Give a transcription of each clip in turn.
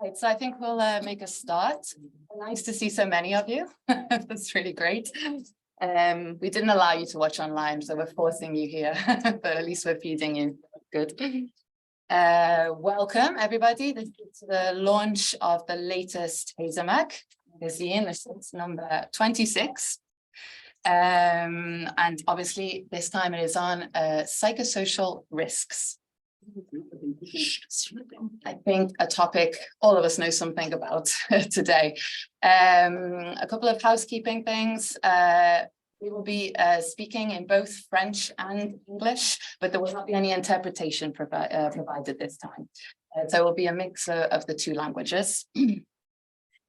Right, so I think we'll make a start. Nice to see so many of you. That's really great. We didn't allow you to watch online, so we're forcing you here, but at least we're feeding you. Good. Welcome, everybody. This is the launch of the latest HesaMag magazine. This is number 26. And obviously, this time it is on psychosocial risks. I think a topic all of us know something about today. A couple of housekeeping things. We will be speaking in both French and English, but there will not be any interpretation provided this time. So it will be a mix of the two languages.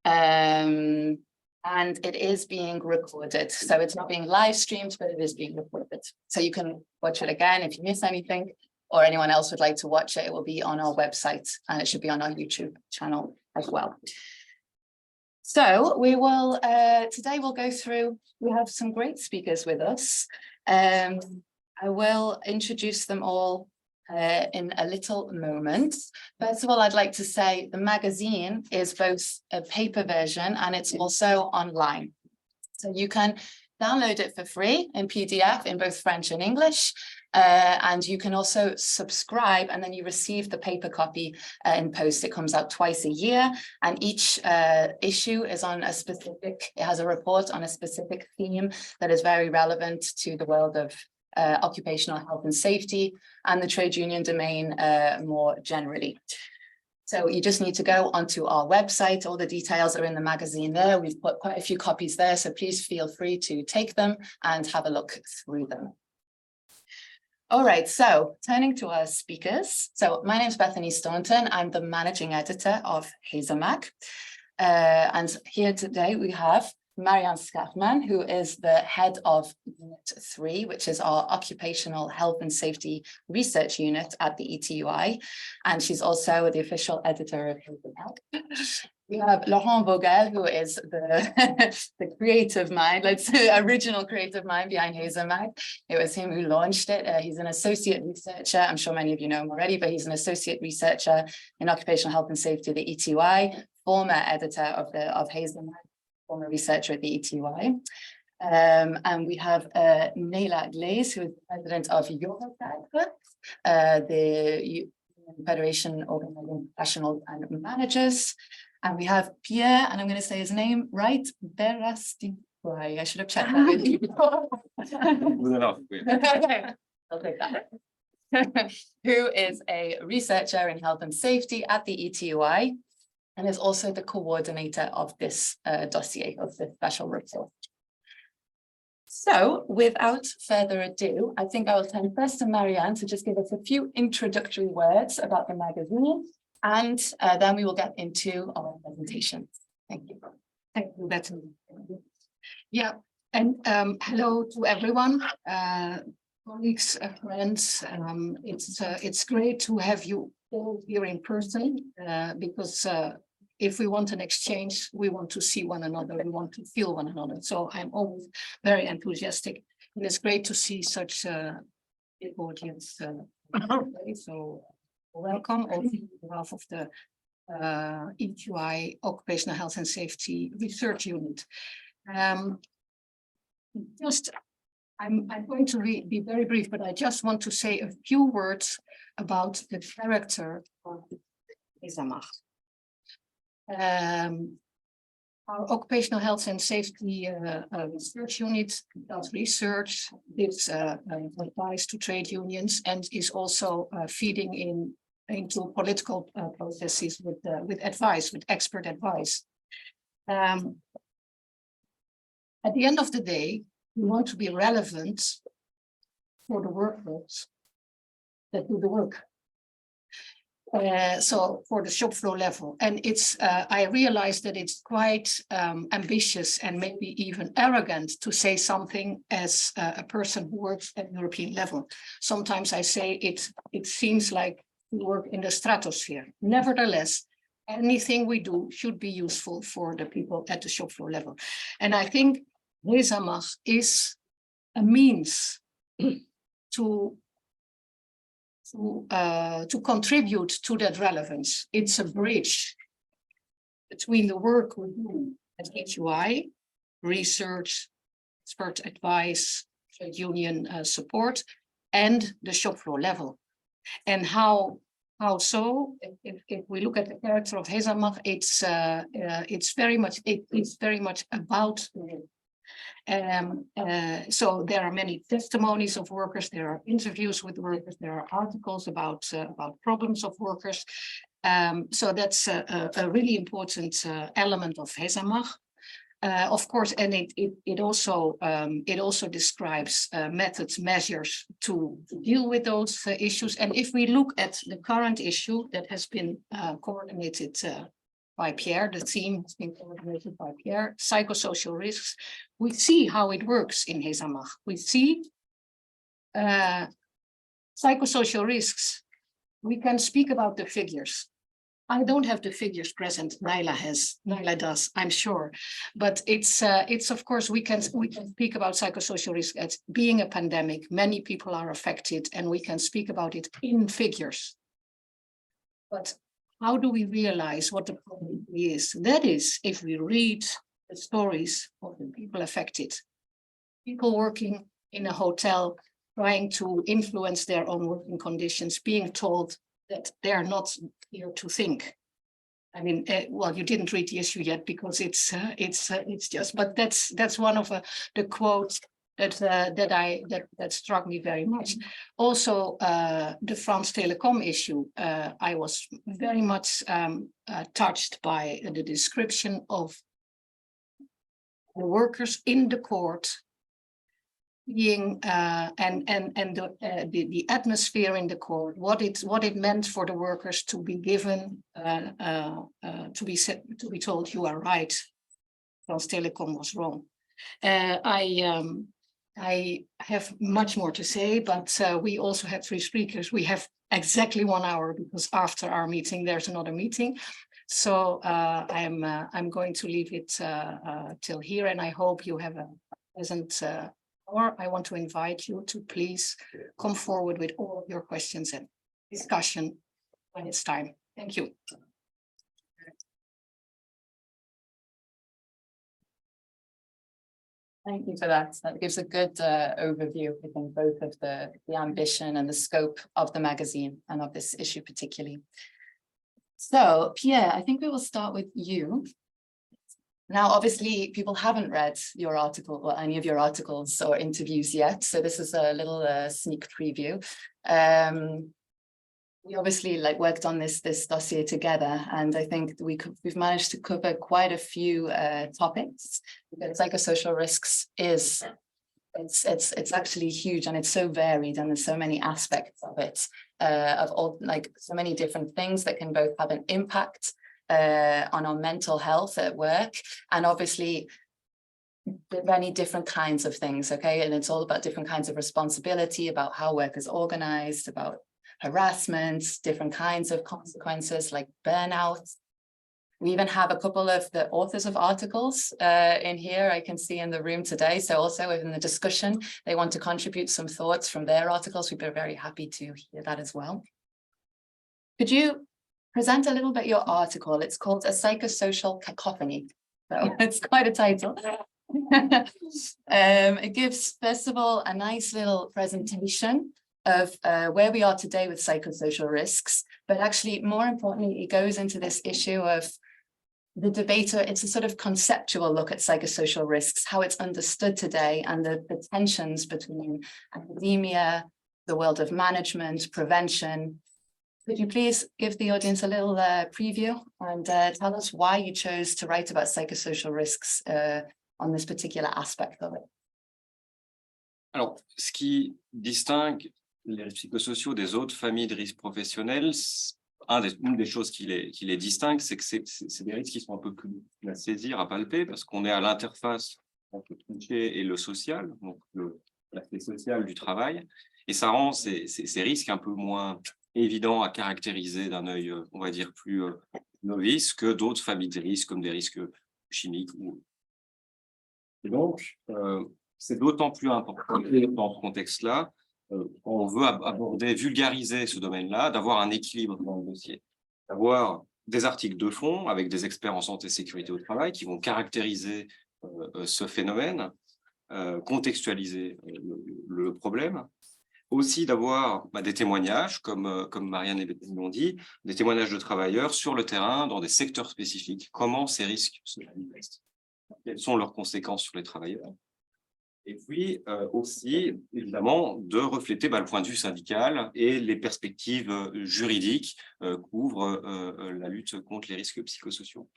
And it is being recorded. So it's not being live streamed, but it is being recorded. So you can watch it again if you miss anything, or anyone else would like to watch it. It will be on our website, and it should be on our YouTube channel as well. So we will, today we'll go through, we have some great speakers with us. I will introduce them all in a little moment. First of all, I'd like to say the magazine is both a paper version and it's also online. So you can download it for free in PDF in both French and English. And you can also subscribe, and then you receive the paper copy in post. It comes out twice a year, and each issue is on a specific, it has a report on a specific theme that is very relevant to the world of occupational health and safety and the trade union domain more generally. So you just need to go onto our website. All the details are in the magazine there. We've put quite a few copies there, so please feel free to take them and have a look through them. All right, so turning to our speakers. So my name is Bethany Staunton. I'm the managing editor of HesaMag. And here today we have Marian Schaapman, who is the head of Unit 3, which is our Occupational Health and Safety Research Unit at the ETUI. And she's also the official editor of HesaMag. We have Laurent Vogel, who is the creative mind, let's say, original creative mind behind HesaMag. It was him who launched it. He's an associate researcher. I'm sure many of you know him already, but he's an associate researcher in occupational health and safety at the ETUI, former editor of HesaMag, former researcher at the ETUI. And we have Nela Glaze, who is president of Eurotag, the Federation Organizing Professionals and Managers. And we have Pierre, and I'm going to say his name right, Bérastégui. I should have checked that with you before. I'll take that. Who is a researcher in health and safety at the ETUI, and is also the coordinator of this dossier, of this special report. So without further ado, I think I will turn first to Marianne to just give us a few introductory words about the magazine. And then we will get into our presentations. Thank you. Thank you, Bethany. Yeah, and hello to everyone, colleagues, friends. It's great to have you all here in person because if we want an exchange, we want to see one another, we want to feel one another. So I'm always very enthusiastic, and it's great to see such a big audience. So welcome on behalf of the ETUI Occupational Health and Safety Research Unit. I'm going to be very brief, but I just want to say a few words about the character of HesaMag. Our Occupational Health and Safety Research Unit does research, gives advice to trade unions, and is also feeding into political processes with advice, with expert advice. At the end of the day, we want to be relevant for the workers that do the work. So for the shop floor level, and it's I realized that it's quite ambitious and maybe even arrogant to say something as a person who works at European level. Sometimes I say it seems like we work in the stratosphere. Nevertheless, anything we do should be useful for the people at the shop floor level. And I think HesaMag is a means to contribute to that relevance. It's a bridge between the work we do at ETUI, research, expert advice, trade union support, and the shop floor level. And how so? If we look at the character of HesaMag, it's very much about. So there are many testimonies of workers, there are interviews with workers, there are articles about problems of workers. So that's a really important element of HesaMag. Of course, and it also describes methods, measures to deal with those issues. And if we look at the current issue that has been coordinated by Pierre, the team has been coordinated by Pierre, psychosocial risks, we see how it works in HesaMag. We see psychosocial risks. We can speak about the figures. I don't have the figures present. Naila does, I'm sure. But it's of course, we can speak about psychosocial risk as being a pandemic. Many people are affected and we can speak about it in figures. But how do we realize what the problem is? That is, if we read the stories of the people affected, people working in a hotel, trying to influence their own working conditions, being told that they're not here to think. I mean, well, you didn't read the issue yet because it's just, but that's one of the quotes that struck me very much. Also, the France Telecom issue, I was very much touched by the description of the workers in the court being and the atmosphere in the court, what it meant for the workers to be given to be told you are right, France Telecom was wrong. I have much more to say, but we also had 3 speakers. We have exactly 1 hour because after our meeting there's another meeting. So I'm going to leave it till here, and I hope you have a pleasant hour. I want to invite you to please come forward with all of your questions and discussion when it's time. Thank you. Thank you for that. That gives a good overview, I think, both of the ambition and the scope of the magazine and of this issue particularly. So, Pierre, I think we will start with you. Now, obviously, people haven't read your article or any of your articles or interviews yet, so this is a little sneak preview. We obviously worked on this dossier together, and I think we've managed to cover quite a few topics. Because psychosocial risks it's actually huge, and it's so varied, and there's so many aspects of it, of all so many different things that can both have an impact on our mental health at work, and obviously many different kinds of things. Okay, and it's all about different kinds of responsibility, about how work is organized, about harassment, different kinds of consequences like burnout. We even have a couple of the authors of articles in here, I can see in the room today. So also within the discussion, they want to contribute some thoughts from their articles. We'd be very happy to hear that as well. Could you present a little bit your article? It's called A Psychosocial Cacophony. So it's quite a title. It gives, first of all, a nice little presentation of where we are today with psychosocial risks, but actually more importantly, it goes into this issue of the debate. It's a sort of conceptual look at psychosocial risks, how it's understood today, and the tensions between academia, the world of management, prevention. Could you please give the audience a little preview and tell us why you chose to write about psychosocial risks on this particular aspect of it? Alors, ce qui distingue les risques psychosociaux des autres familles de risques professionnels, une des choses qui les distingue, c'est que c'est des risques qui sont un peu plus à saisir, à palper, parce qu'on est à l'interface entre le touché et le social, donc l'aspect social du travail, et ça rend ces risques un peu moins évidents à caractériser d'un œil, on va dire, plus novice que d'autres familles de risques, comme des risques chimiques. Et donc, c'est d'autant plus important dans ce contexte-là, quand on veut aborder, vulgariser ce domaine-là, d'avoir un équilibre dans le dossier, d'avoir des articles de fond avec des experts en santé et sécurité au travail qui vont caractériser ce phénomène, contextualiser le problème, aussi d'avoir des témoignages, comme Marian et Bérastégui l'ont dit, des témoignages de travailleurs sur le terrain, dans des secteurs spécifiques, comment ces risques se manifestent, quelles sont leurs conséquences sur les travailleurs. Et puis aussi, évidemment, de refléter le point de vue syndical et les perspectives juridiques couvrent la lutte contre les risques psychosociaux.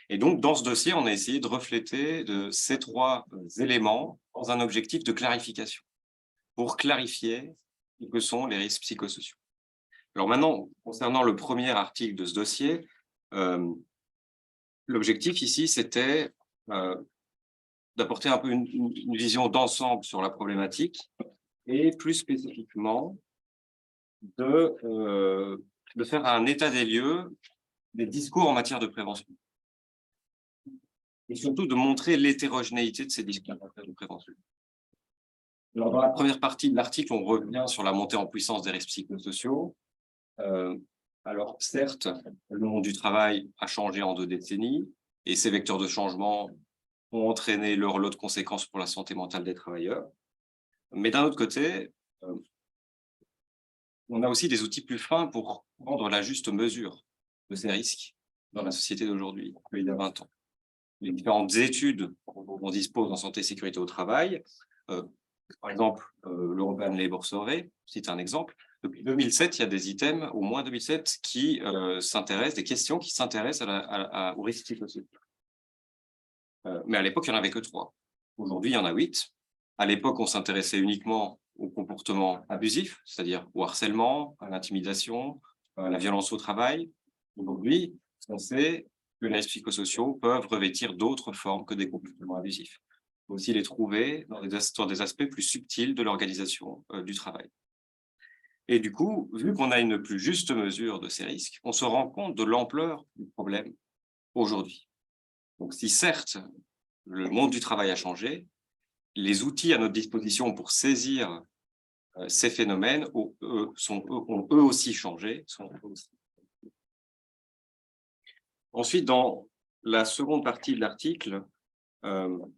Et donc, dans ce dossier, on a essayé de refléter ces trois éléments dans un objectif de clarification, pour clarifier ce que sont les risques psychosociaux. Alors maintenant, concernant le premier article de ce dossier, l'objectif ici, c'était d'apporter un peu une vision d'ensemble sur la problématique et plus spécifiquement de faire un état des lieux des discours en matière de prévention. Et surtout de montrer l'hétérogénéité de ces discours en matière de prévention. Alors, dans la première partie de l'article, on revient sur la montée en puissance des risques psychosociaux. Alors, certes, le monde du travail a changé en 2 décennies et ces vecteurs de changement ont entraîné leur lot de conséquences pour la santé mentale des travailleurs. Mais d'un autre côté, on a aussi des outils plus fins pour prendre la juste mesure de ces risques dans la société d'aujourd'hui, qu'il y a 20 ans. Les différentes études dont on dispose en santé et sécurité au travail, par exemple, l'European Labour Survey, c'est un exemple. Depuis 2007, il y a des items, au moins 2007, qui s'intéressent, des questions qui s'intéressent aux risques psychosociaux. Mais à l'époque, il n'y en avait que 3. Aujourd'hui, il y en a 8. À l'époque, on s'intéressait uniquement au comportement abusif, c'est-à-dire au harcèlement, à l'intimidation, à la violence au travail. Aujourd'hui, on sait que les risques psychosociaux peuvent revêtir d'autres formes que des comportements abusifs. Il faut aussi les trouver dans des aspects plus subtils de l'organisation du travail. Et du coup, vu qu'on a une plus juste mesure de ces risques, on se rend compte de l'ampleur du problème aujourd'hui. Donc si certes, le monde du travail a changé, les outils à notre disposition pour saisir ces phénomènes ont eux aussi changé. Ensuite, dans la seconde partie de l'article, on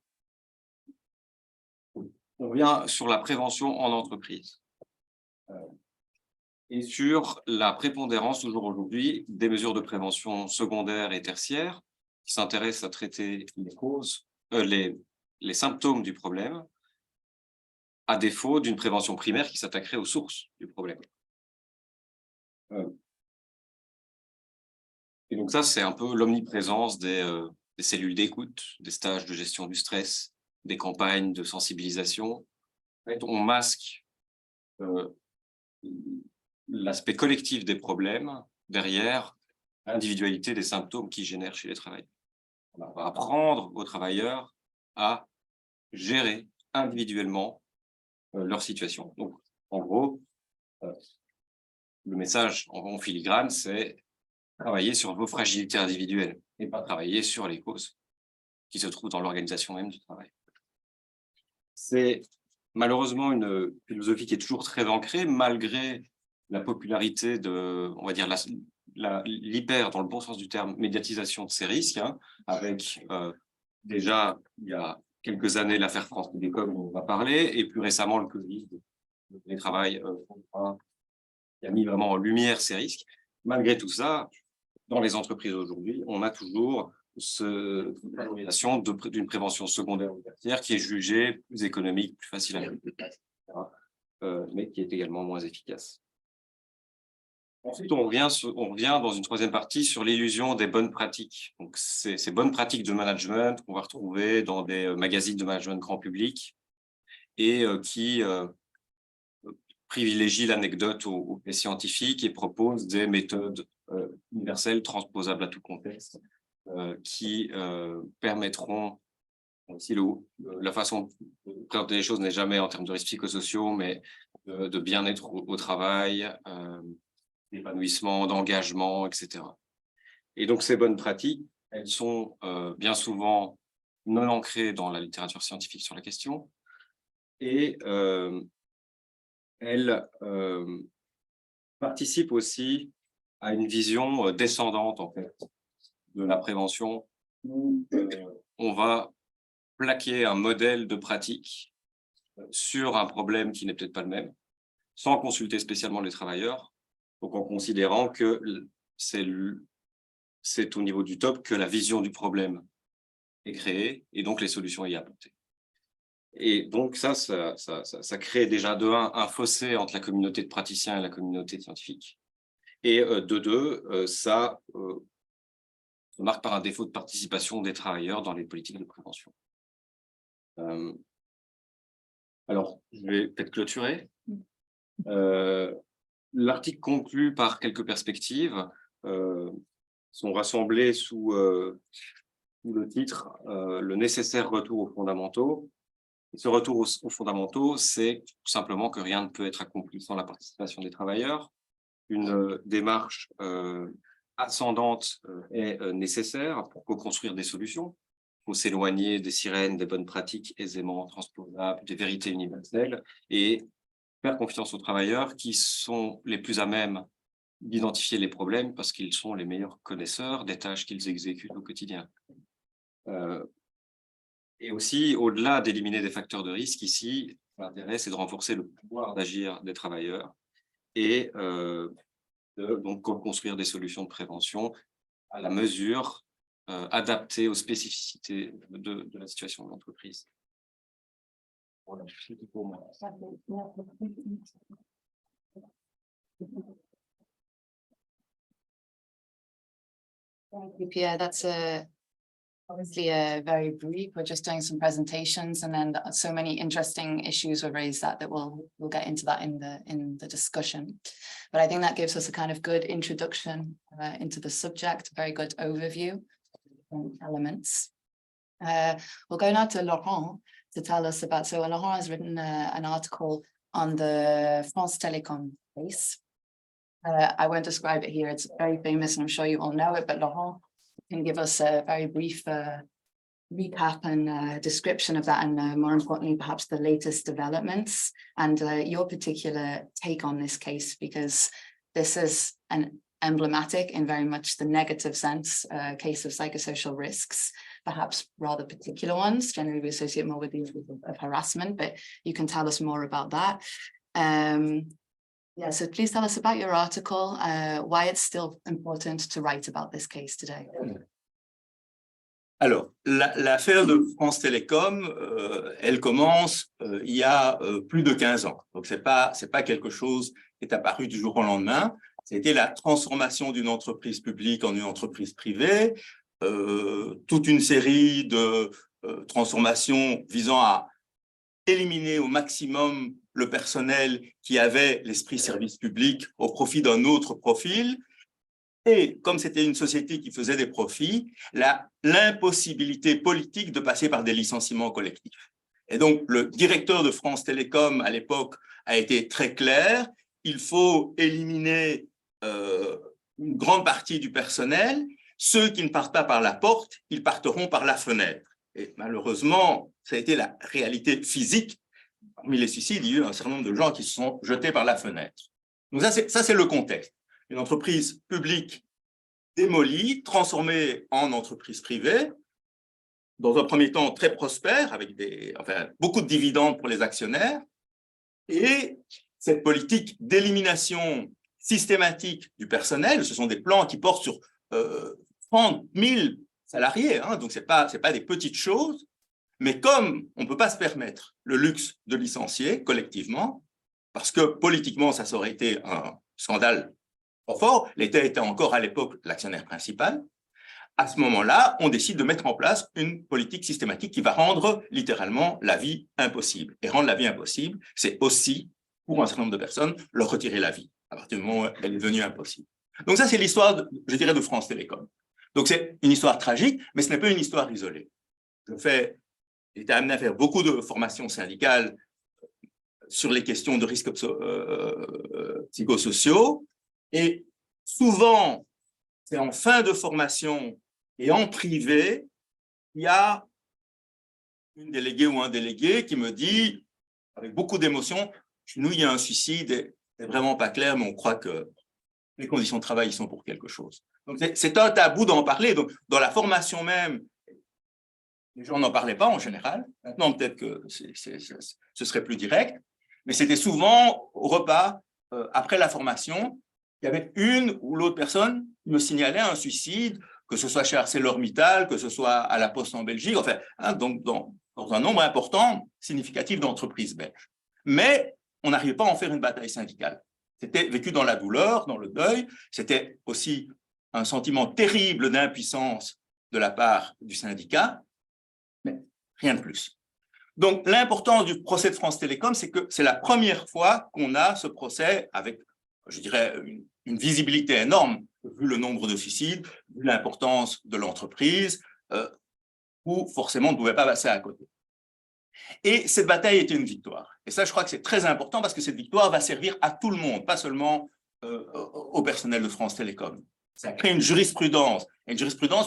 revient sur la prévention en entreprise et sur la prépondérance toujours aujourd'hui des mesures de prévention secondaires et tertiaires qui s'intéressent à traiter les causes, les symptômes du problème, à défaut d'une prévention primaire qui s'attaquerait aux sources du problème. Et donc ça, c'est un peu l'omniprésence des cellules d'écoute, des stages de gestion du stress, des campagnes de sensibilisation. En fait, on masque l'aspect collectif des problèmes derrière l'individualité des symptômes qui génèrent chez les travailleurs. On va apprendre aux travailleurs à gérer individuellement leur situation. Donc, en gros, le message en filigrane, c'est travailler sur vos fragilités individuelles et pas travailler sur les causes qui se trouvent dans l'organisation même du travail. C'est malheureusement une philosophie qui est toujours très ancrée, malgré la popularité de, on va dire, l'hyper, dans le bon sens du terme, médiatisation de ces risques, avec déjà, il y a quelques années, l'affaire France Télécom, dont on va parler, et plus récemment, le Covid, le travail qui a mis vraiment en lumière ces risques. Malgré tout ça, dans les entreprises aujourd'hui, on a toujours cette valorisation d'une prévention secondaire ou tertiaire qui est jugée plus économique, plus facile à mettre en place, etc., mais qui est également moins efficace. Ensuite, on revient dans une troisième partie sur l'illusion des bonnes pratiques. Donc, ces bonnes pratiques de management qu'on va retrouver dans des magazines de management grand public et qui privilégient l'anecdote aux faits scientifiques et proposent des méthodes universelles, transposables à tout contexte, qui permettront, si la façon de présenter les choses n'est jamais en termes de risques psychosociaux, mais de bien-être au travail, d'épanouissement, d'engagement, etc. Et donc, ces bonnes pratiques, elles sont bien souvent non ancrées dans la littérature scientifique sur la question, et elles participent aussi à une vision descendante, en fait, de la prévention, où on va plaquer un modèle de pratique sur un problème qui n'est peut-être pas le même, sans consulter spécialement les travailleurs, donc en considérant que c'est au niveau du top que la vision du problème est créée et donc les solutions y apportées. Et donc ça crée déjà de un fossé entre la communauté de praticiens et la communauté scientifique. Et de deux, ça se marque par un défaut de participation des travailleurs dans les politiques de prévention. Alors, je vais peut-être clôturer. L'article conclut par quelques perspectives, sont rassemblées sous le titre « Le nécessaire retour aux fondamentaux ». Et ce retour aux fondamentaux, c'est tout simplement que rien ne peut être accompli sans la participation des travailleurs. Une démarche ascendante est nécessaire pour co-construire des solutions. Il faut s'éloigner des sirènes, des bonnes pratiques aisément transposables, des vérités universelles, et faire confiance aux travailleurs qui sont les plus à même d'identifier les problèmes parce qu'ils sont les meilleurs connaisseurs des tâches qu'ils exécutent au quotidien. Et aussi, au-delà d'éliminer des facteurs de risque, ici, l'intérêt, c'est de renforcer le pouvoir d'agir des travailleurs et donc construire des solutions de prévention à la mesure, adaptées aux spécificités de la situation de l'entreprise. Voilà, c'est tout pour moi. Thank you, Pierre. That's obviously very brief. We're just doing some presentations, and then so many interesting issues were raised that we'll get into that in the discussion. But I think that gives us a kind of good introduction into the subject, a very good overview and elements. We'll go now to Laurent to tell us about. So Laurent has written an article on the France Télécom case. I won't describe it here. It's very famous, and I'm sure you all know it. But Laurent can give us a very brief recap and description of that, and more importantly, perhaps the latest developments and your particular take on this case, because this is an emblematic, in very much the negative sense, case of psychosocial risks, perhaps rather particular ones. Generally, we associate more with these of harassment, but you can tell us more about that. Yeah, so please tell us about your article, why it's still important to write about this case today. Alors, l'affaire de France Télécom, elle commence il y a plus de 15 ans. Donc, c'est pas quelque chose qui est apparu du jour au lendemain. C'était la transformation d'une entreprise publique en une entreprise privée, toute une série de transformations visant à éliminer au maximum le personnel qui avait l'esprit service public au profit d'un autre profil. Et comme c'était une société qui faisait des profits, l'impossibilité politique de passer par des licenciements collectifs. Et donc, le directeur de France Télécom, à l'époque, a été très clair. Il faut éliminer une grande partie du personnel. Ceux qui ne partent pas par la porte, ils partiront par la fenêtre. Et malheureusement, ça a été la réalité physique. Parmi les suicides, il y a eu un certain nombre de gens qui se sont jetés par la fenêtre. Donc ça, c'est le contexte. Une entreprise publique démolie, transformée en entreprise privée, dans un premier temps très prospère, avec beaucoup de dividendes pour les actionnaires, et cette politique d'élimination systématique du personnel, ce sont des plans qui portent sur 30 000 salariés, hein, donc ce n'est pas des petites choses, mais comme on ne peut pas se permettre le luxe de licencier collectivement, parce que politiquement, ça aurait été un scandale trop fort, l'État était encore à l'époque l'actionnaire principal, à ce moment-là, on décide de mettre en place une politique systématique qui va rendre littéralement la vie impossible. Et rendre la vie impossible, c'est aussi, pour un certain nombre de personnes, leur retirer la vie, à partir du moment où elle est devenue impossible. Donc ça, c'est l'histoire, je dirais, de France Télécom. Donc c'est une histoire tragique, mais ce n'est pas une histoire isolée. J'ai été amené à faire beaucoup de formations syndicales sur les questions de risques psychosociaux, et souvent, c'est en fin de formation et en privé, il y a une déléguée ou un délégué qui me dit, avec beaucoup d'émotion, nous, il y a un suicide, c'est vraiment pas clair, mais on croit que les conditions de travail, ils sont pour quelque chose. Donc, c'est un tabou d'en parler. Donc, dans la formation même, les gens n'en parlaient pas en général. Maintenant, peut-être que ce serait plus direct, mais c'était souvent au repas, après la formation, il y avait une ou l'autre personne qui me signalait un suicide, que ce soit chez ArcelorMittal, que ce soit à la Poste en Belgique, enfin, hein, donc dans un nombre important, significatif d'entreprises belges. Mais on n'arrivait pas à en faire une bataille syndicale. C'était vécu dans la douleur, dans le deuil. C'était aussi un sentiment terrible d'impuissance de la part du syndicat, mais rien de plus. Donc, l'importance du procès de France Télécom, c'est que c'est la première fois qu'on a ce procès avec, je dirais, une visibilité énorme, vu le nombre de suicides, vu l'importance de l'entreprise, où forcément on ne pouvait pas passer à côté. Et cette bataille était une victoire. Et ça, je crois que c'est très important parce que cette victoire va servir à tout le monde, pas seulement au personnel de France Télécom. Ça crée une jurisprudence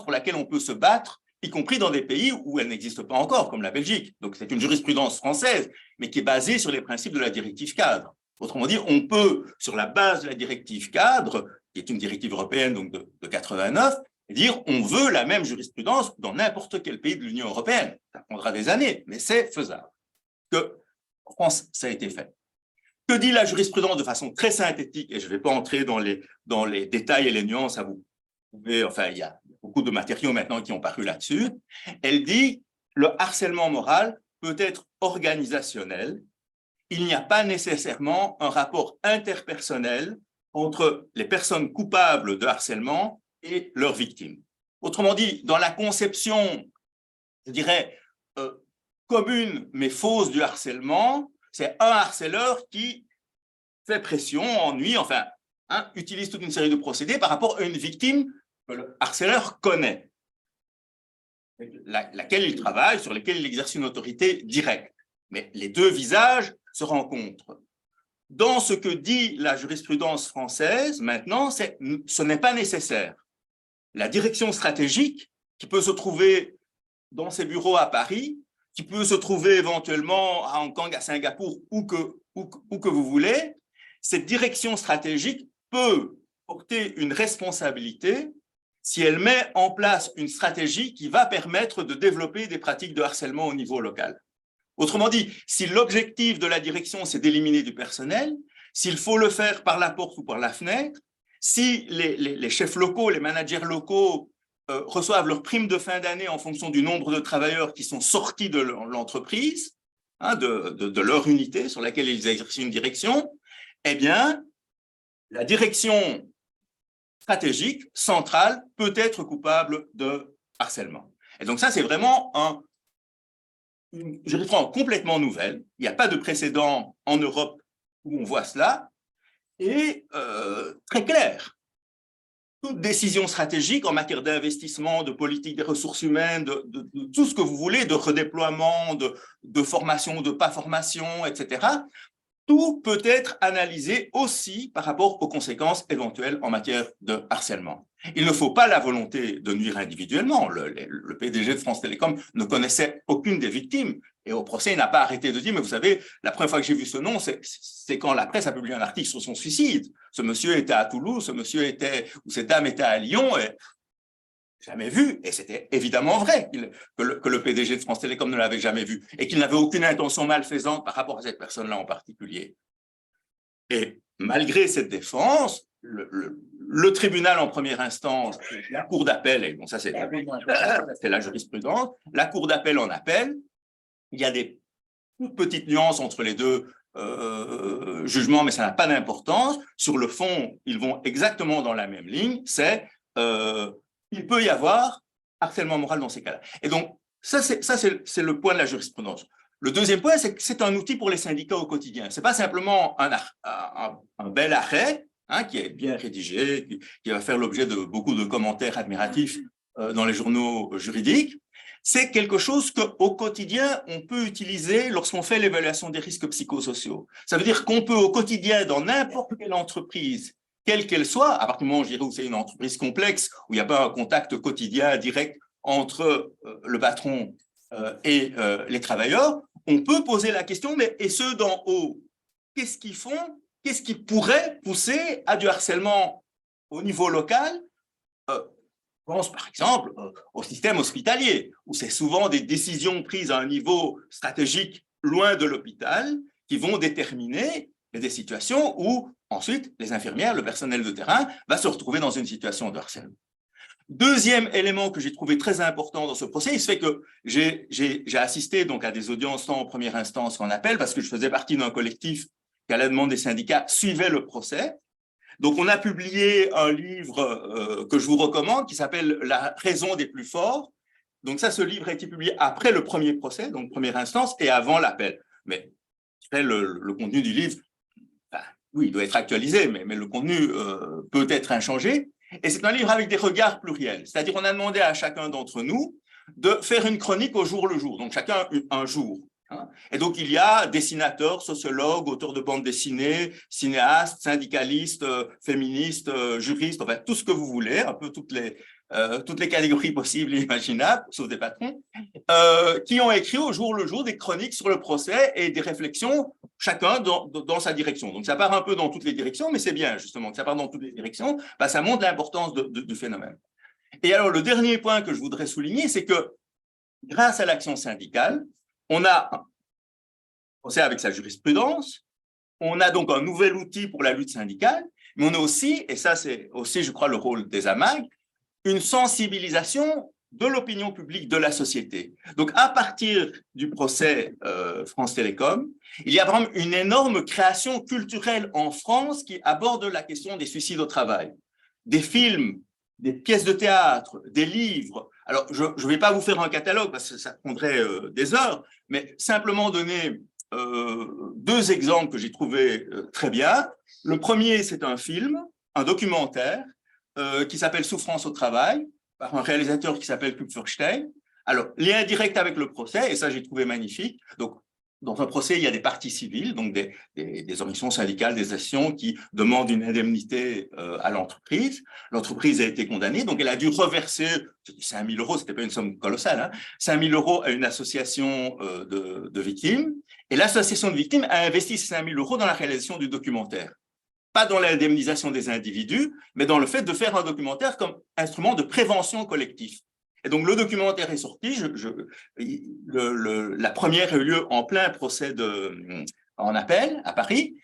pour laquelle on peut se battre, y compris dans des pays où elle n'existe pas encore, comme la Belgique. Donc, c'est une jurisprudence française, mais qui est basée sur les principes de la directive cadre. Autrement dit, on peut, sur la base de la directive cadre, qui est une directive européenne donc de 89, dire on veut la même jurisprudence dans n'importe quel pays de l'Union européenne. Ça prendra des années, mais c'est faisable. En France, ça a été fait. Que dit la jurisprudence de façon très synthétique, et je ne vais pas entrer dans les détails et les nuances, enfin, il y a beaucoup de matériaux maintenant qui ont paru là-dessus. Elle dit le harcèlement moral peut être organisationnel. Il n'y a pas nécessairement un rapport interpersonnel entre les personnes coupables de harcèlement et leurs victimes. Autrement dit, dans la conception, je dirais, commune mais fausse du harcèlement, c'est un harceleur qui fait pression, ennuie, enfin, hein, utilise toute une série de procédés par rapport à une victime que le harceleur connaît, laquelle il travaille, sur laquelle il exerce une autorité directe. Mais les deux visages se rencontrent. Dans ce que dit la jurisprudence française, maintenant, ce n'est pas nécessaire. La direction stratégique, qui peut se trouver dans ses bureaux à Paris, qui peut se trouver éventuellement à Hong Kong, à Singapour, où que vous voulez, cette direction stratégique peut porter une responsabilité si elle met en place une stratégie qui va permettre de développer des pratiques de harcèlement au niveau local. Autrement dit, si l'objectif de la direction, c'est d'éliminer du personnel, s'il faut le faire par la porte ou par la fenêtre, si les chefs locaux, les managers locaux reçoivent leur prime de fin d'année en fonction du nombre de travailleurs qui sont sortis de l'entreprise, hein, de leur unité sur laquelle ils exercent une direction, eh bien, la direction stratégique, centrale, peut être coupable de harcèlement. Et donc ça, c'est vraiment une jurisprudence complètement nouvelle. Il n'y a pas de précédent en Europe où on voit cela, et très clair. Toute décision stratégique en matière d'investissement, de politique des ressources humaines, de tout ce que vous voulez, de redéploiement, de formation, de pas formation, etc., tout peut être analysé aussi par rapport aux conséquences éventuelles en matière de harcèlement. Il ne faut pas la volonté de nuire individuellement. Le PDG de France Télécom ne connaissait aucune des victimes. Et au procès, il n'a pas arrêté de dire, mais vous savez, la première fois que j'ai vu ce nom, c'est quand la presse a publié un article sur son suicide. Ce monsieur était à Toulouse, ou cette dame était à Lyon, et jamais vu. Et c'était évidemment vrai que le PDG de France Télécom ne l'avait jamais vu et qu'il n'avait aucune intention malfaisante par rapport à cette personne-là en particulier. Et malgré cette défense, le tribunal en première instance, la cour d'appel, et bon, ça c'est la jurisprudence, la cour d'appel en appel, il y a des toutes petites nuances entre les deux jugements, mais ça n'a pas d'importance. Sur le fond, ils vont exactement dans la même ligne, c'est il peut y avoir harcèlement moral dans ces cas-là. Et donc, ça c'est le point de la jurisprudence. Le deuxième point, c'est que c'est un outil pour les syndicats au quotidien. Ce n'est pas simplement un bel arrêt, hein, qui est bien rédigé, qui va faire l'objet de beaucoup de commentaires admiratifs dans les journaux juridiques. C'est quelque chose qu'au quotidien, on peut utiliser lorsqu'on fait l'évaluation des risques psychosociaux. Ça veut dire qu'on peut au quotidien, dans n'importe quelle entreprise, quelle qu'elle soit, à partir du moment, je dirais, où c'est une entreprise complexe, où il n'y a pas un contact quotidien direct entre le patron et les travailleurs, on peut poser la question, mais et ceux d'en haut, qu'est-ce qu'ils font? Qu'est-ce qui pourrait pousser à du harcèlement au niveau local? Je pense par exemple au système hospitalier, où c'est souvent des décisions prises à un niveau stratégique loin de l'hôpital qui vont déterminer des situations où ensuite les infirmières, le personnel de terrain va se retrouver dans une situation de harcèlement. Deuxième élément que j'ai trouvé très important dans ce procès, il se fait que j'ai assisté donc à des audiences tant en première instance qu'en appel, parce que je faisais partie d'un collectif qui, à la demande des syndicats, suivait le procès. Donc, on a publié un livre que je vous recommande qui s'appelle « La raison des plus forts ». Donc ça, ce livre a été publié après le premier procès, donc première instance, et avant l'appel. Mais le contenu du livre, ben, oui, il doit être actualisé, mais le contenu peut être inchangé. Et c'est un livre avec des regards pluriels. C'est-à-dire, on a demandé à chacun d'entre nous de faire une chronique au jour le jour. Donc, chacun un jour. Et donc, il y a dessinateurs, sociologues, auteurs de bandes dessinées, cinéastes, syndicalistes, féministes, juristes, enfin, tout ce que vous voulez, un peu toutes les catégories possibles et imaginables, sauf des patrons, qui ont écrit au jour le jour des chroniques sur le procès et des réflexions, chacun dans sa direction. Donc, ça part un peu dans toutes les directions, mais c'est bien, justement, que ça part dans toutes les directions, bah, ça montre l'importance du phénomène. Et alors, le dernier point que je voudrais souligner, c'est que grâce à l'action syndicale, on a un procès avec sa jurisprudence, on a donc un nouvel outil pour la lutte syndicale, mais on a aussi, et ça c'est aussi, je crois, le rôle des HesaMag, une sensibilisation de l'opinion publique de la société. Donc, à partir du procès France Télécom, il y a vraiment une énorme création culturelle en France qui aborde la question des suicides au travail. Des films, des pièces de théâtre, des livres. Alors, je ne vais pas vous faire un catalogue parce que ça prendrait des heures, mais simplement donner deux exemples que j'ai trouvés très bien. Le premier, c'est un film, un documentaire qui s'appelle « Souffrance au travail » par un réalisateur qui s'appelle Kupferstein. Alors, lien direct avec le procès, et ça, j'ai trouvé magnifique. Donc, dans un procès, il y a des parties civiles, donc des organisations syndicales, des actions qui demandent une indemnité à l'entreprise. L'entreprise a été condamnée, donc elle a dû reverser 5 000 €, ce n'était pas une somme colossale, hein, 5 000 € à une association de victimes. Et l'association de victimes a investi ces 5 000 € dans la réalisation du documentaire. Pas dans l'indemnisation des individus, mais dans le fait de faire un documentaire comme instrument de prévention collective. Et donc, le documentaire est sorti. La première a eu lieu en plein procès en appel à Paris.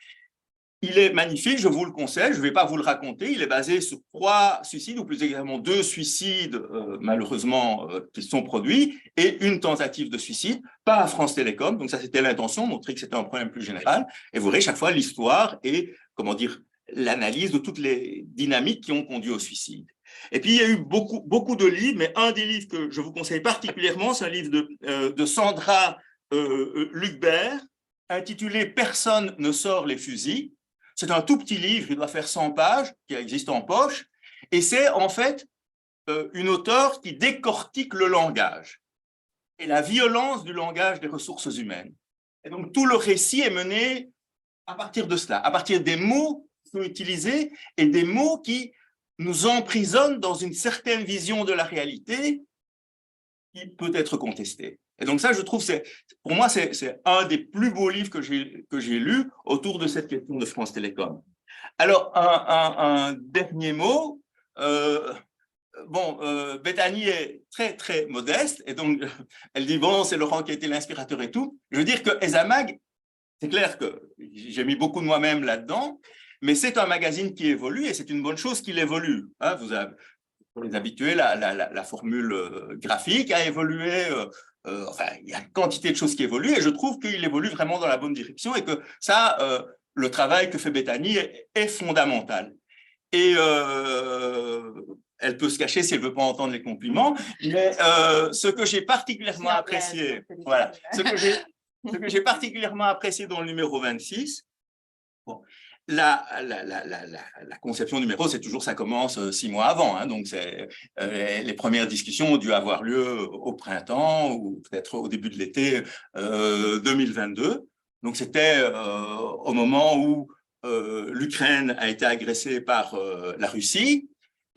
Il est magnifique, je vous le conseille, je ne vais pas vous le raconter. Il est basé sur 3 suicides, ou plus exactement 2 suicides, malheureusement, qui sont produits, et une tentative de suicide, pas à France Télécom. Donc, ça, c'était l'intention, montrer que c'était un problème plus général. Et vous verrez chaque fois l'histoire et, comment dire, l'analyse de toutes les dynamiques qui ont conduit au suicide. Et puis, il y a eu beaucoup de livres, mais un des livres que je vous conseille particulièrement, c'est un livre de Sandra Lucbert, intitulé « Personne ne sort les fusils ». C'est un tout petit livre, il doit faire 100 pages, qui existe en poche, et c'est en fait une auteure qui décortique le langage et la violence du langage des ressources humaines. Et donc, tout le récit est mené à partir de cela, à partir des mots qui sont utilisés et des mots qui nous emprisonnent dans une certaine vision de la réalité qui peut être contestée. Et donc ça, je trouve, pour moi, c'est un des plus beaux livres que j'ai lu autour de cette question de France Télécom. Alors, un dernier mot. Bethany est très, très modeste, et donc, elle dit, bon, c'est Laurent qui a été l'inspirateur et tout. Je veux dire que HesaMag, c'est clair que j'ai mis beaucoup de moi-même là-dedans, mais c'est un magazine qui évolue, et c'est une bonne chose qu'il évolue. Hein, pour les habitués, la formule graphique a évolué, enfin, il y a une quantité de choses qui évoluent, et je trouve qu'il évolue vraiment dans la bonne direction, et que ça, le travail que fait Bethany est fondamental. Et elle peut se cacher si elle ne veut pas entendre les compliments, mais ce que j'ai particulièrement apprécié, voilà, ce que j'ai particulièrement apprécié dans le numéro 26, bon, la conception numéro, c'est toujours, ça commence 6 mois avant. Hein, donc, les premières discussions ont dû avoir lieu au printemps ou peut-être au début de l'été 2022. Donc, c'était au moment où l'Ukraine a été agressée par la Russie.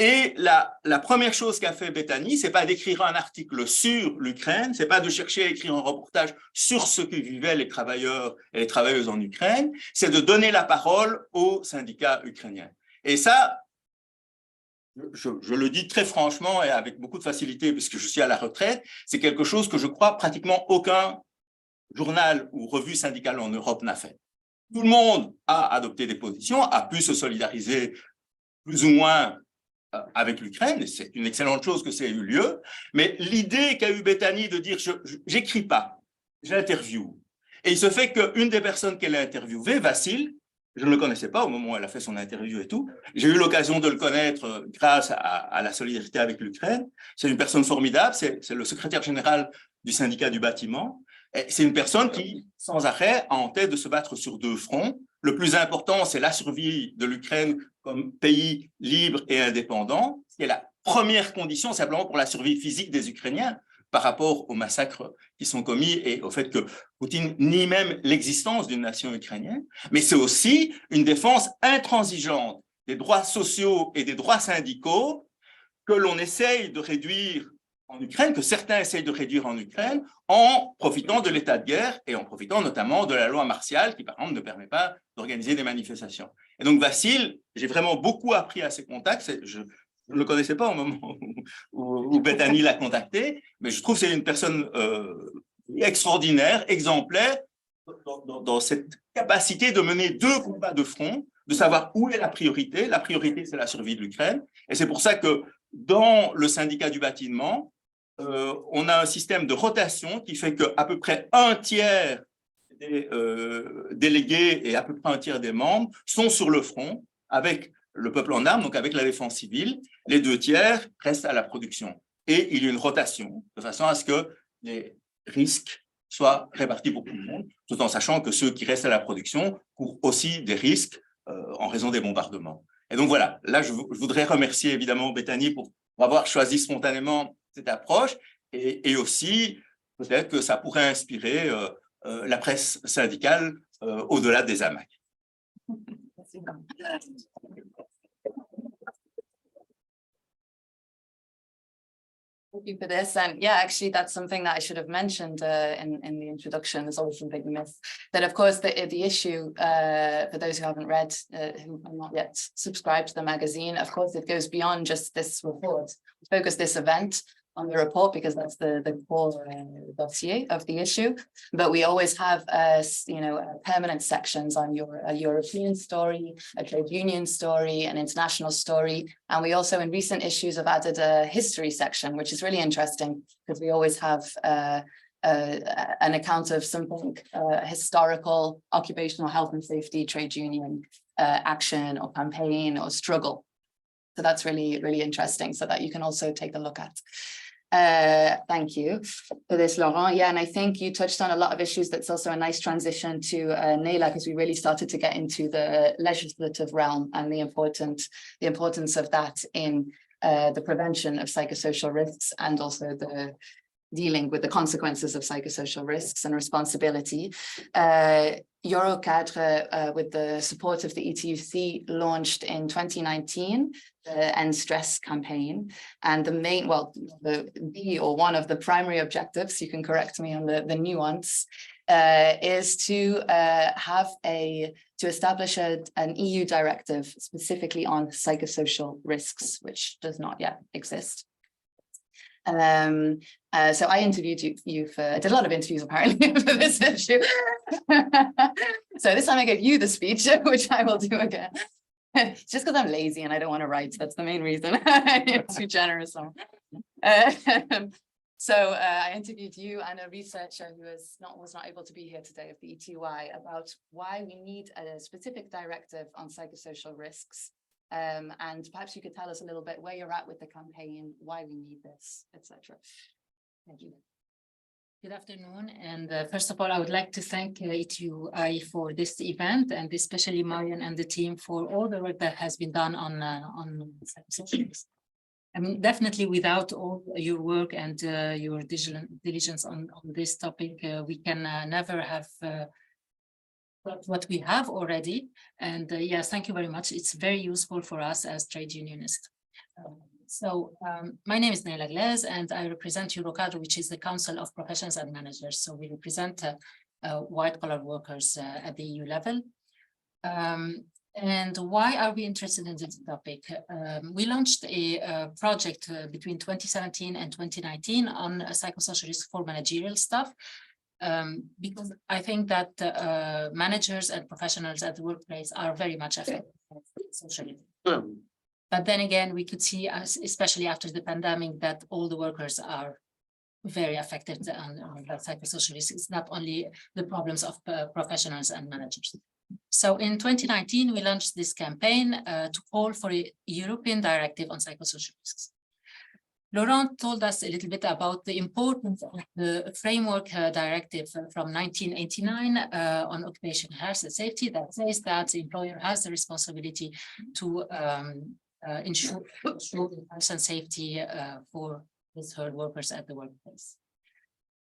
Et la première chose qu'a fait Bethany, c'est pas d'écrire un article sur l'Ukraine, c'est pas de chercher à écrire un reportage sur ce que vivaient les travailleurs et les travailleuses en Ukraine, c'est de donner la parole aux syndicats ukrainiens. Et ça, je le dis très franchement et avec beaucoup de facilité, puisque je suis à la retraite, c'est quelque chose que je crois pratiquement aucun journal ou revue syndicale en Europe n'a fait. Tout le monde a adopté des positions, a pu se solidariser plus ou moins avec l'Ukraine, c'est une excellente chose que ça ait eu lieu, mais l'idée qu'a eu Bethany de dire j'écris pas, j'interviewe. Et il se fait qu'une des personnes qu'elle a interviewées, Vassil, je ne le connaissais pas au moment où elle a fait son interview et tout, j'ai eu l'occasion de le connaître grâce à la solidarité avec l'Ukraine. C'est une personne formidable, c'est le secrétaire général du syndicat du bâtiment. C'est une personne qui, sans arrêt, a en tête de se battre sur 2 fronts. Le plus important, c'est la survie de l'Ukraine comme pays libre et indépendant, qui est la première condition simplement pour la survie physique des Ukrainiens par rapport aux massacres qui sont commis et au fait que Poutine nie même l'existence d'une nation ukrainienne. Mais c'est aussi une défense intransigeante des droits sociaux et des droits syndicaux que l'on essaye de réduire en Ukraine, que certains essayent de réduire en Ukraine, en profitant de l'état de guerre et en profitant notamment de la loi martiale qui, par exemple, ne permet pas d'organiser des manifestations. Et donc, Vassil, j'ai vraiment beaucoup appris à ses contacts. Je ne le connaissais pas au moment où Bethany l'a contacté, mais je trouve que c'est une personne extraordinaire, exemplaire, dans cette capacité de mener 2 combats de front, de savoir où est la priorité. La priorité, c'est la survie de l'Ukraine. Et c'est pour ça que dans le syndicat du bâtiment, on a un système de rotation qui fait qu'à peu près 1/3 des délégués et à peu près 1/3 des membres sont sur le front avec le peuple en armes, donc avec la défense civile. Les 2/3 restent à la production. Et il y a une rotation de façon à ce que les risques soient répartis pour tout le monde, tout en sachant que ceux qui restent à la production courent aussi des risques en raison des bombardements. Et donc voilà, là je voudrais remercier évidemment Bethany pour avoir choisi spontanément cette approche et aussi peut-être que ça pourrait inspirer la presse syndicale au-delà des HesaMag. Thank you for this. And yeah, actually, that's something that I should have mentioned in the introduction. There's always some big myth that, of course, the issue, for those who haven't read, who are not yet subscribed to the magazine, of course, it goes beyond just this report. We focus this event on the report because that's the core dossier of the issue. But we always have, permanent sections on a European story, a trade union story, an international story. And we also, in recent issues, have added a history section, which is really interesting because we always have an account of something historical, occupational health and safety, trade union action or campaign or struggle. So that's really, really interesting so that you can also take a look at. Thank you for this, Laurent. Yeah, and I think you touched on a lot of issues. That's also a nice transition to Nela, because we really started to get into the legislative realm and the importance of that in the prevention of psychosocial risks and also the dealing with the consequences of psychosocial risks and responsibility. Eurocadre, with the support of the ETUI, launched in 2019 the End Stress campaign. And the main, one of the primary objectives, you can correct me on the nuance, is to establish an EU directive specifically on psychosocial risks, which does not yet exist. So I interviewed I did a lot of interviews apparently for this issue. So this time I gave you the speech, which I will do again. Just because I'm lazy and I don't want to write. That's the main reason. I'm too generous. So I interviewed you and a researcher who was not able to be here today of the ETUI about why we need a specific directive on psychosocial risks. And perhaps you could tell us a little bit where you're at with the campaign, why we need this, etc. Thank you. Good afternoon, and first of all, I would like to thank ETUI for this event, and especially Marian and the team for all the work that has been done on psychosocial. I mean, definitely without all your work and your diligence on this topic, we can never have what we have already. And yes, thank you very much. It's very useful for us as trade unionists. My name is Naila Glaz, and I represent Eurocadre, which is the Council of Professions and Managers. So we represent white-collar workers at the EU level. And why are we interested in this topic? We launched a project between 2017 and 2019 on psychosocial risk for managerial staff, because I think that managers and professionals at the workplace are very much affected socially. But then again, we could see, especially after the pandemic, that all the workers are very affected on the psychosocial risk. It's not only the problems of professionals and managers. So in 2019, we launched this campaign to call for a European directive on psychosocial risks. Laurent told us a little bit about the importance of the framework directive from 1989 on occupational health and safety that says that the employer has the responsibility to ensure health and safety for his or her workers at the workplace.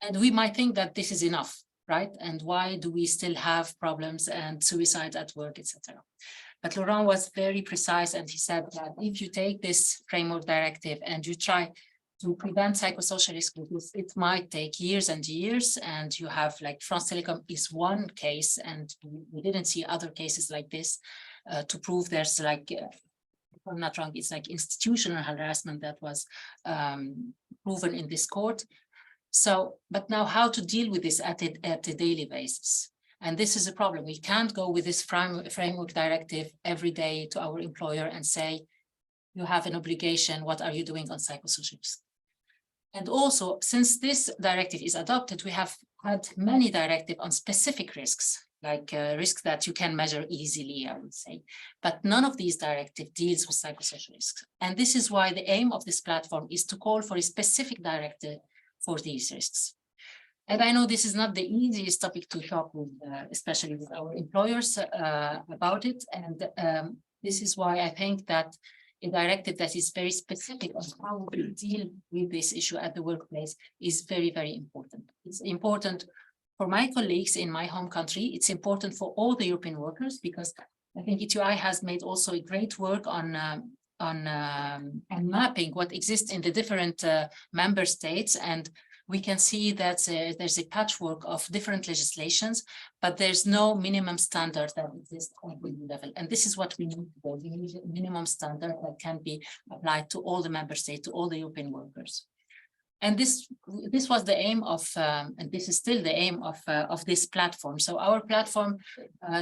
And we might think that this is enough, right? And why do we still have problems and suicide at work, etc.? But Laurent was very precise, and he said that if you take this framework directive and you try to prevent psychosocial risk, it might take years and years. And you have, like, France Telecom is one case, and we didn't see other cases like this to prove there's, like, if I'm not wrong, it's like institutional harassment that was proven in this court. So, but now how to deal with this at a daily basis? And this is a problem. We can't go with this framework directive every day to our employer and say, you have an obligation, what are you doing on psychosocial risk? And also, since this directive is adopted, we have had many directives on specific risks, like risks that you can measure easily, I would say. But none of these directives deals with psychosocial risks. And this is why the aim of this platform is to call for a specific directive for these risks. And I know this is not the easiest topic to talk with, especially with our employers about it. And this is why I think that a directive that is very specific on how we deal with this issue at the workplace is very, very important. It's important for my colleagues in my home country. It's important for all the European workers, because I think ETUI has made also a great work on mapping what exists in the different member states. And we can see that there's a patchwork of different legislations, but there's no minimum standard that exists at the EU level. And this is what we need today. We need a minimum standard that can be applied to all the member states, to all the European workers. And this was the aim of, and this is still the aim of this platform. So our platform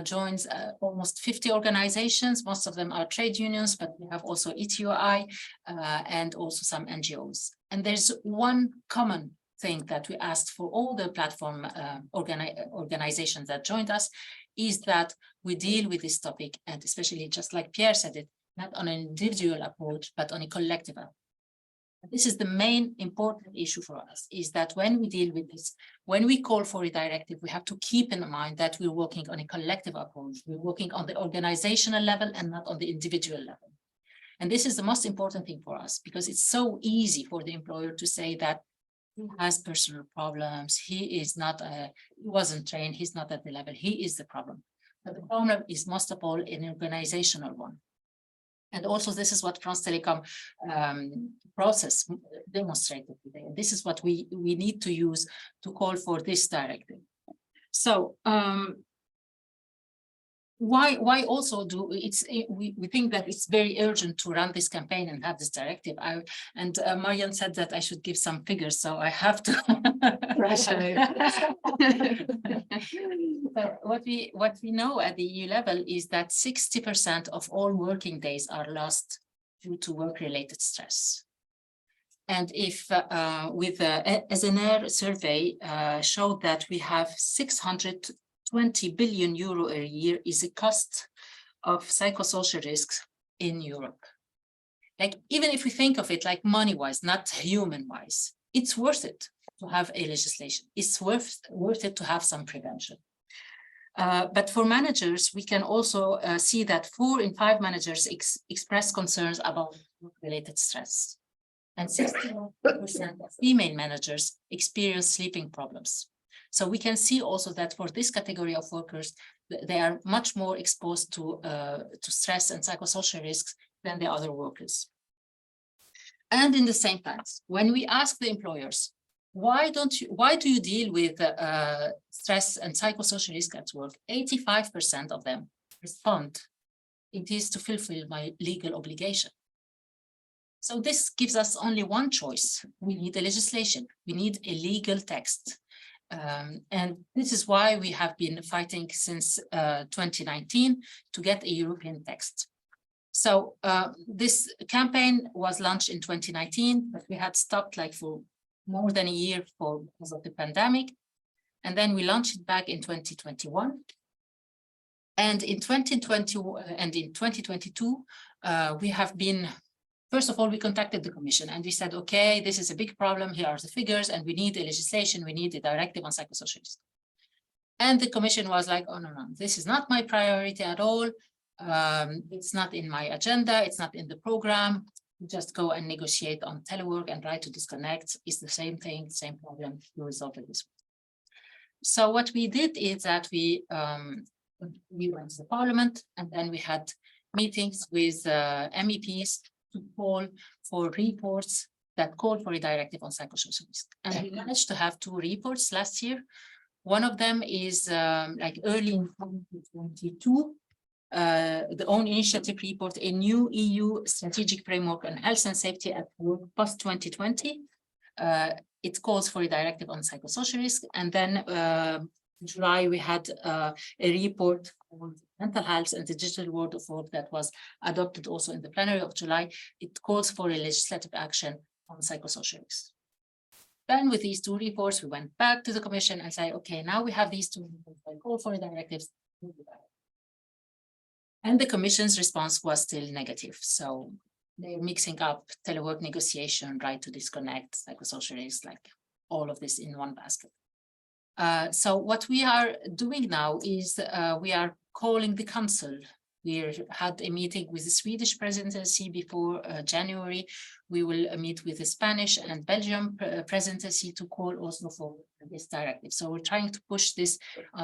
joins almost 50 organizations. Most of them are trade unions, but we have also ETUI and also some NGOs. And there's one common thing that we asked for all the platform organizations that joined us, is that we deal with this topic, and especially, just like Pierre said it, not on an individual approach, but on a collective approach. This is the main important issue for us, is that when we deal with this, when we call for a directive, we have to keep in mind that we're working on a collective approach. We're working on the organizational level and not on the individual level. And this is the most important thing for us, because it's so easy for the employer to say that he has personal problems, he is not, he wasn't trained, he's not at the level, he is the problem. But the problem is most of all an organizational one. And also this is what France Telecom process demonstrated today. And this is what we need to use to call for this directive. So why also do we think that it's very urgent to run this campaign and have this directive? Marian said that I should give some figures, so I have to. But what we know at the EU level is that 60% of all working days are lost due to work-related stress. And if with the SNR survey showed that we have 620 billion euro a year is a cost of psychosocial risks in Europe. Like, even if we think of it like money-wise, not human-wise, it's worth it to have a legislation. It's worth it to have some prevention. But for managers, we can also see that 4 in 5 managers express concerns about work-related stress. And 61% of female managers experience sleeping problems. So we can see also that for this category of workers, they are much more exposed to stress and psychosocial risks than the other workers. And in the same time, when we ask the employers, why do you deal with stress and psychosocial risk at work? 85% of them respond, it is to fulfill my legal obligation. So this gives us only one choice. We need a legislation. We need a legal text. And this is why we have been fighting since 2019 to get a European text. So this campaign was launched in 2019, but we had stopped like for more than a year because of the pandemic. And then we launched it back in 2021. And in 2020 and in 2022, we have been, first of all, we contacted the Commission and we said, okay, this is a big problem. Here are the figures and we need a legislation. We need a directive on psychosocial risk. And the Commission was like, oh, no, this is not my priority at all. It's not in my agenda. It's not in the program. Just go and negotiate on telework and try to disconnect. It's the same thing, same problem. You resolve it this way. So what we did is that we went to the Parliament and then we had meetings with MEPs to call for reports that called for a directive on psychosocial risk. And we managed to have 2 reports last year. One of them is like early in 2022, the own initiative report, a new EU strategic framework on health and safety at work post 2020. It calls for a directive on psychosocial risk. And then in July, we had a report called Mental Health and the Digital World of Work that was adopted also in the plenary of July. It calls for a legislative action on psychosocial risk. Then with these 2 reports, we went back to the Commission and said, okay, now we have these 2 reports, we call for a directive. And the Commission's response was still negative. So they're mixing up telework negotiation, right to disconnect, psychosocial risk, like all of this in one basket. So what we are doing now is we are calling the Council. We had a meeting with the Swedish presidency before January. We will meet with the Spanish and Belgium presidency to call also for this directive. So we're trying to push this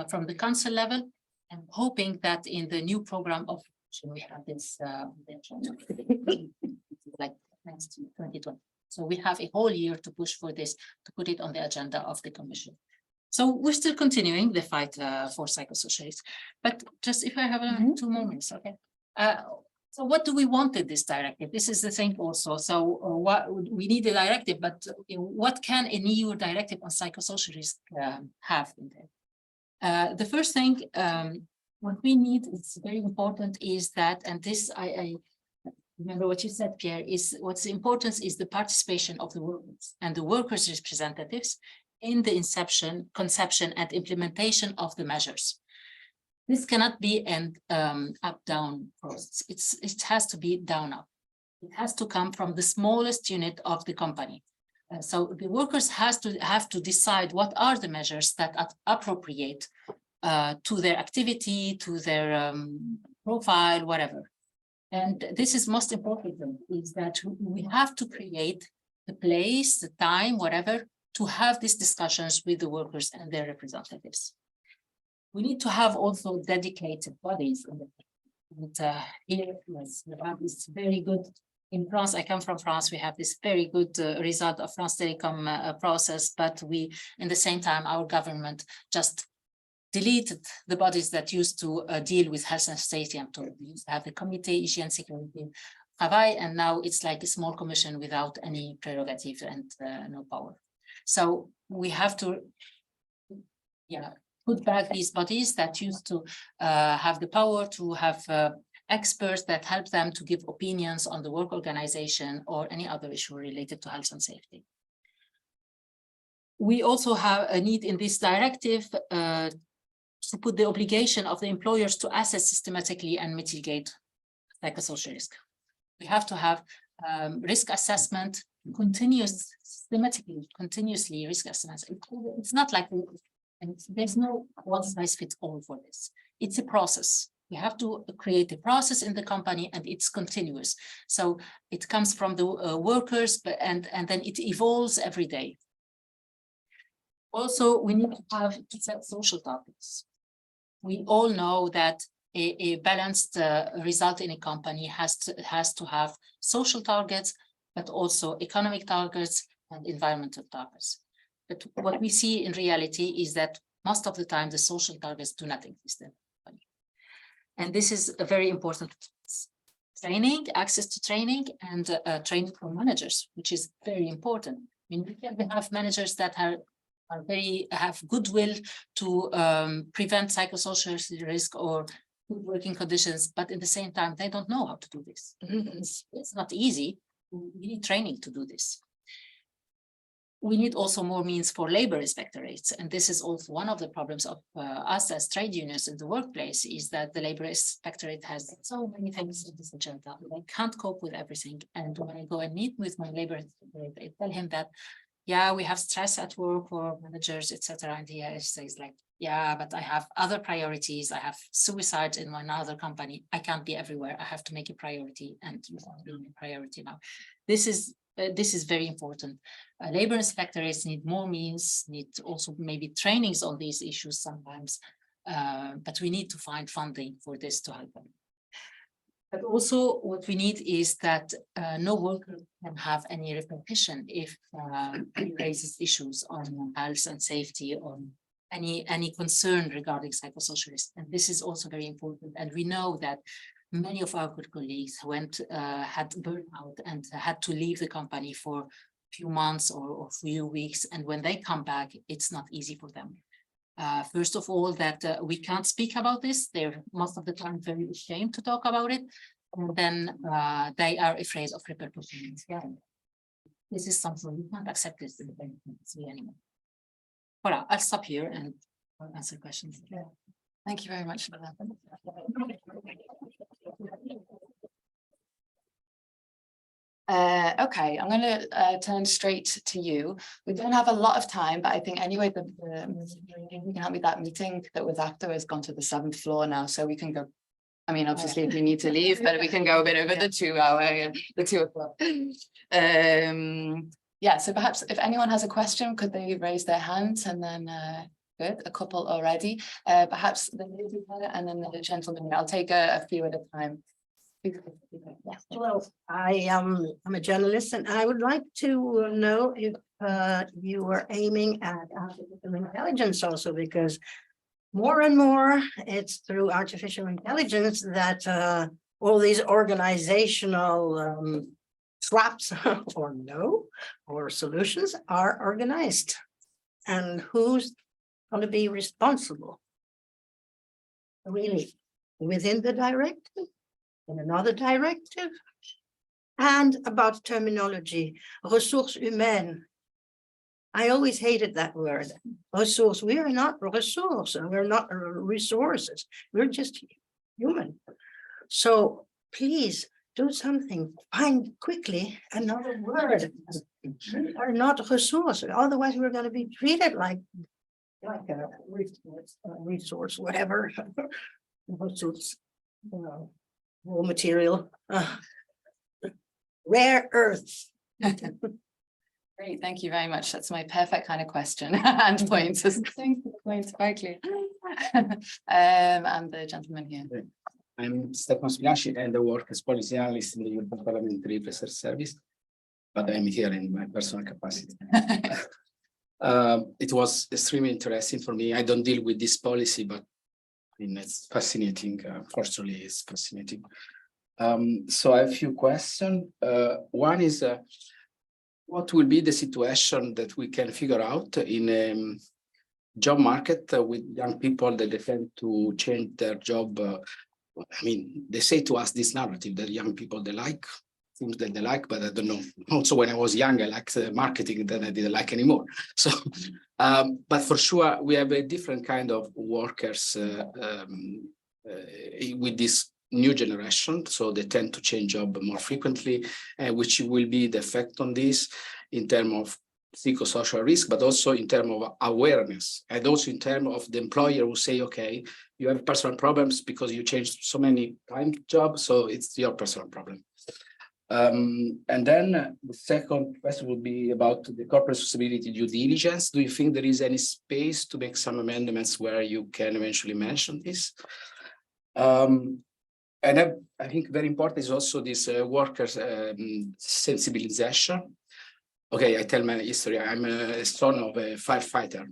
from the Council level and hoping that in the new program of we have this like next to 2020. So we have a whole year to push for this, to put it on the agenda of the Commission. So we're still continuing the fight for psychosocial risk. But just if I have 2 moments, okay. So what do we want in this directive? This is the thing also. So what we need a directive, but what can an EU directive on psychosocial risk have in there? The first thing, what we need, it's very important, is that, and this I remember what you said, Pierre, is what's important is the participation of the workers and the workers' representatives in the conception and implementation of the measures. This cannot be an up-down process. It has to be down-up. It has to come from the smallest unit of the company. So the workers have to decide what are the measures that are appropriate to their activity, to their profile, whatever. And this is most important, is that we have to create the place, the time, whatever, to have these discussions with the workers and their representatives. We need to have also dedicated bodies. And here, yes, we have this very good. In France, I come from France, we have this very good result of France Telecom process, but we, in the same time, our government just deleted the bodies that used to deal with health and safety. We used to have the Comité Hygiène Sécurité Travail, and now it's like a small commission without any prerogative and no power. So we have to put back these bodies that used to have the power to have experts that help them to give opinions on the work organization or any other issue related to health and safety. We also have a need in this directive to put the obligation of the employers to assess systematically and mitigate psychosocial risk. We have to have risk assessment continuously risk assessments. It's not like, and there's no one size fits all for this. It's a process. We have to create a process in the company, and it's continuous. So it comes from the workers, and then it evolves every day. Also, we need to set social targets. We all know that a balanced result in a company has to have social targets, but also economic targets and environmental targets. But what we see in reality is that most of the time the social targets do not exist in the company. And this is a very important training, access to training, and training for managers, which is very important. I mean, we can have managers that have goodwill to prevent psychosocial risk or good working conditions, but at the same time, they don't know how to do this. It's not easy. We need training to do this. We need also more means for labor inspectorates. And this is also one of the problems of us as trade unions in the workplace, is that the labor inspectorate has so many things in this agenda. I can't cope with everything. And when I go and meet with my labor inspectorate, I tell him that, yeah, we have stress at work or managers, etc. And he says like, yeah, but I have other priorities. I have suicide in another company. I can't be everywhere. I have to make a priority, and being a priority now. This is very important. Labor inspectors need more means, need also maybe trainings on these issues sometimes, but we need to find funding for this to help them. But also what we need is that no worker can have any repercussion if he raises issues on health and safety, on any concern regarding psychosocial risk. And this is also very important. And we know that many of our good colleagues had burnout and had to leave the company for a few months or a few weeks. And when they come back, it's not easy for them. First of all, that we can't speak about this. They're most of the time very ashamed to talk about it. And then they are afraid of repercussions. Yeah. This is something we can't accept this in the bank anymore. Voilà, I'll stop here and I'll answer questions. Yeah. Thank you very much for that. Okay, I'm going to turn straight to you. We don't have a lot of time, but I think anyway, you can help me. That meeting that was after has gone to the 7th floor now, so we can go. I mean, obviously, if we need to leave, but we can go a bit over the 2 hour, the 2 o'clock. Yeah, so perhaps if anyone has a question, could they raise their hands, and then good, a couple already. Perhaps the lady and then the gentleman. I'll take a few at a time. Well, I'm a journalist, and I would like to know if you were aiming at artificial intelligence also, because more and more it's through artificial intelligence that all these organizational traps or solutions are organized. And who's going to be responsible? Really, within the directive? In another directive? And about terminology, ressources humaines. I always hated that word. Resource. We are not resource. We're not resources. We're just human. So please do something. Find quickly another word. We are not resource. Otherwise, we're going to be treated like a resource, whatever. Resource. Raw material, rare earth. Great, thank you very much. That's my perfect kind of question and point. Points quite clear. And the gentleman here. I'm Stefano Spinaci and I work as policy analyst in the European Parliamentary Research Service, but I'm here in my personal capacity. It was extremely interesting for me. I don't deal with this policy, but I mean, it's fascinating. Fortunately, it's fascinating. So I have a few questions. One is, what will be the situation that we can figure out in a job market with young people that they tend to change their job? I mean, they say to us this narrative that young people, they like things that they like, but I don't know. Also, when I was young, I liked marketing that I didn't like anymore. So, but for sure, we have a different kind of workers with this new generation, so they tend to change job more frequently, which will be the effect on this in terms of psychosocial risk, but also in terms of awareness, and also in terms of the employer who say, okay, you have personal problems because you changed so many times job, so it's your personal problem. And then the second question would be about the corporate responsibility due diligence. Do you think there is any space to make some amendments where you can eventually mention this? And I think very important is also this workers' sensibilization. Okay, I tell my history. I'm a son of a firefighter.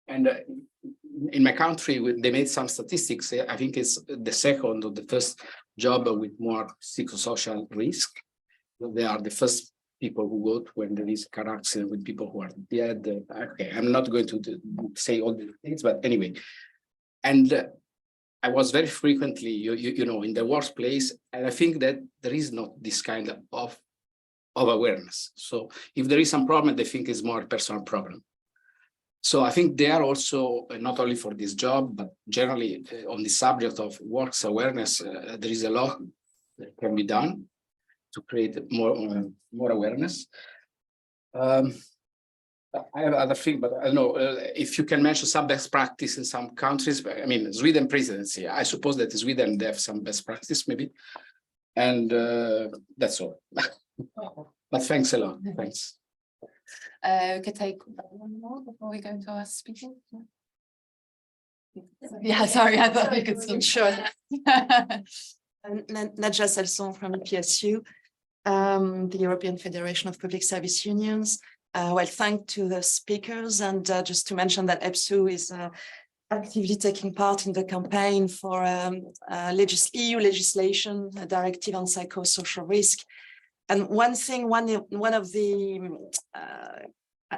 And in my country, they made some statistics. I think it's the second or the first job with more psychosocial risk. They are the first people who go to when there is a car accident with people who are dead. Okay, I'm not going to say all the things, but anyway. And I was very frequently, you know, in the workplace, and I think that there is not this kind of awareness. So if there is some problem, they think it's more a personal problem. So I think they are also, not only for this job, but generally on the subject of works awareness, there is a lot that can be done to create more awareness. I have other things, but I don't know if you can mention some best practice in some countries. But I mean, Sweden presidency, I suppose that in Sweden they have some best practice maybe. And that's all. But thanks a lot. Thanks. We could take one more before we go to our speaker. Yeah, sorry, I thought we could swim. Sure. Nadja Salson from PSU, the European Federation of Public Service Unions. Well, thanks to the speakers, and just to mention that EPSU is actively taking part in the campaign for EU legislation, a directive on psychosocial risk. And one thing, one of the,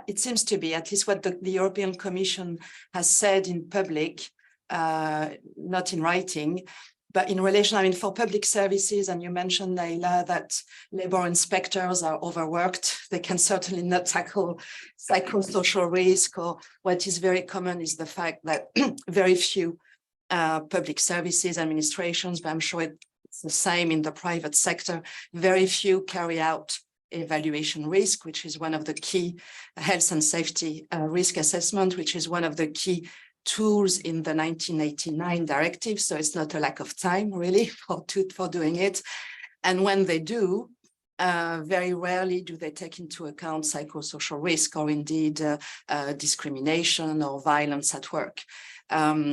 it seems to be at least what the European Commission has said in public, not in writing, but in relation, I mean, for public services, and you mentioned, Naila, that labor inspectors are overworked. They can certainly not tackle psychosocial risk, or what is very common is the fact that very few public services administrations, but I'm sure it's the same in the private sector, very few carry out evaluation risk, which is one of the key health and safety risk assessment, which is one of the key tools in the 1989 directive. So it's not a lack of time really for doing it. And when they do, very rarely do they take into account psychosocial risk or indeed discrimination or violence at work.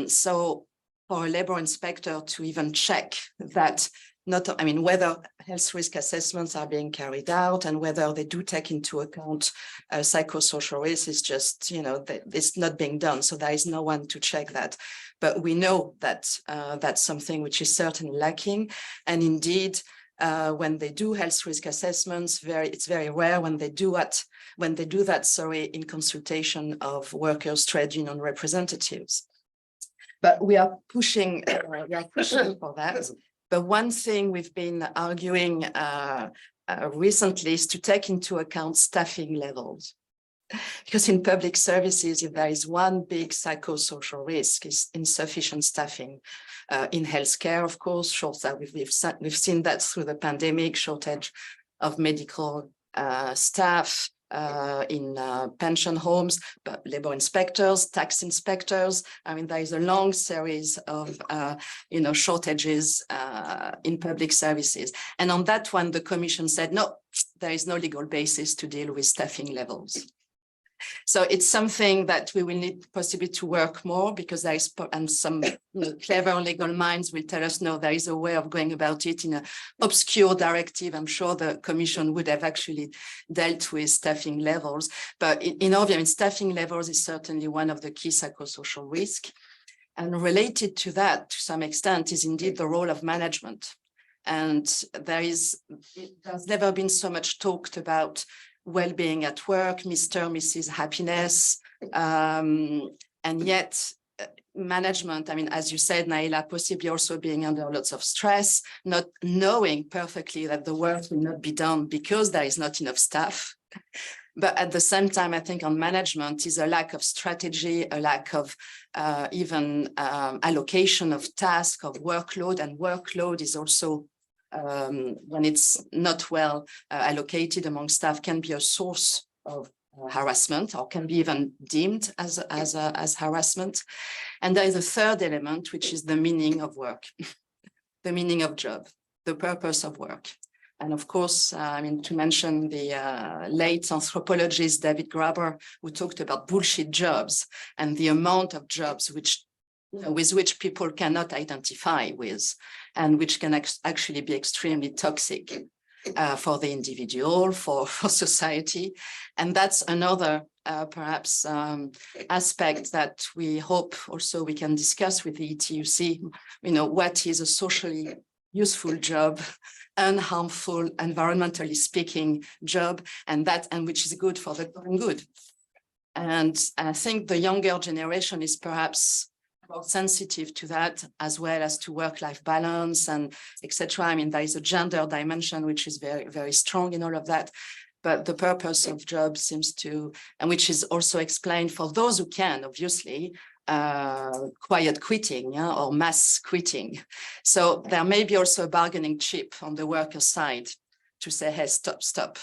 So for a labor inspector to even check that, not, I mean, whether health risk assessments are being carried out and whether they do take into account psychosocial risk is just, you know, it's not being done. So there is no one to check that. But we know that that's something which is certainly lacking. And indeed, when they do health risk assessments, it's very rare when they do that, sorry, in consultation of workers, trade union representatives. But we are pushing for that. But one thing we've been arguing recently is to take into account staffing levels. Because in public services, if there is one big psychosocial risk, is insufficient staffing. In healthcare, of course, we've seen that through the pandemic, shortage of medical staff, in pension homes, but labor inspectors, tax inspectors. I mean, there is a long series of, shortages in public services. And on that one, the Commission said, no, there is no legal basis to deal with staffing levels. So it's something that we will need possibly to work more, because there is, and some clever legal minds will tell us, no, there is a way of going about it in an obscure directive. I'm sure the Commission would have actually dealt with staffing levels. But in our view, I mean, staffing levels is certainly one of the key psychosocial risks. And related to that, to some extent, is indeed the role of management. And there's never been so much talked about well-being at work, Mr. and Mrs. Happiness, and yet management, I mean, as you said, Naila, possibly also being under lots of stress, not knowing perfectly that the work will not be done because there is not enough staff. But at the same time, I think on management is a lack of strategy, a lack of even allocation of task, of workload, and workload is also when it's not well allocated among staff can be a source of harassment, or can be even deemed as harassment. And there is a third element, which is the meaning of work, the meaning of job, the purpose of work. And of course, I mean, to mention the late anthropologist David Graeber, who talked about bullshit jobs and the amount of jobs which, with which people cannot identify with, and which can actually be extremely toxic for the individual, for society. And that's another perhaps aspect that we hope also we can discuss with the ETUC, what is a socially useful job, unharmful, environmentally speaking job, and which is good for the common good. And I think the younger generation is perhaps more sensitive to that, as well as to work-life balance and etc. I mean, there is a gender dimension which is very, very strong in all of that. But the purpose of job seems to, and which is also explained for those who can, obviously, quiet quitting, yeah, or mass quitting. So there may be also a bargaining chip on the worker side to say, hey, stop.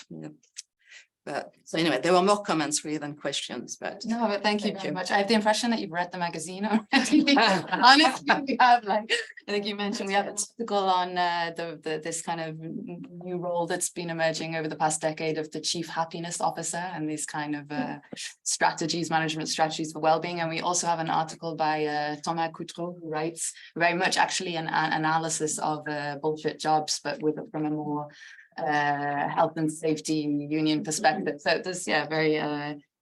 But so anyway, there were more comments really than questions. But no, but thank you very much. I have the impression that you've read the magazine already. Honestly, we have, like, I think you mentioned we have an article on this kind of new role that's been emerging over the past decade of the chief happiness officer, and these kind of strategies, management strategies for well-being. And we also have an article by Thomas Coutreau, who writes very much actually an analysis of bullshit jobs, but from a more health and safety union perspective. So there's very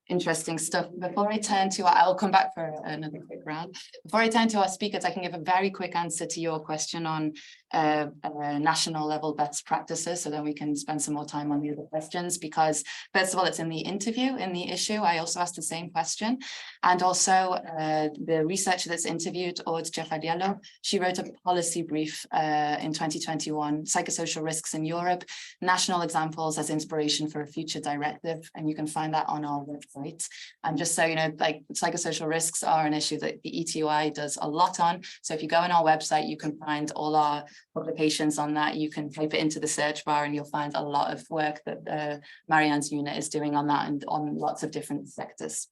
interesting stuff. Before I turn to, I'll come back for another quick round. Before I turn to our speakers, I can give a very quick answer to your question on national level best practices, so then we can spend some more time on the other questions, because first of all, it's in the interview, in the issue. I also asked the same question. And also the researcher that's interviewed, Aude Diallo, she wrote a policy brief in 2021, Psychosocial Risks in Europe, National Examples as Inspiration for a Future Directive. And you can find that on our website. And just so you know, like, psychosocial risks are an issue that the ETUI does a lot on. So if you go on our website, you can find all our publications on that. You can type it into the search bar and you'll find a lot of work that Marianne's unit is doing on that and on lots of different sectors.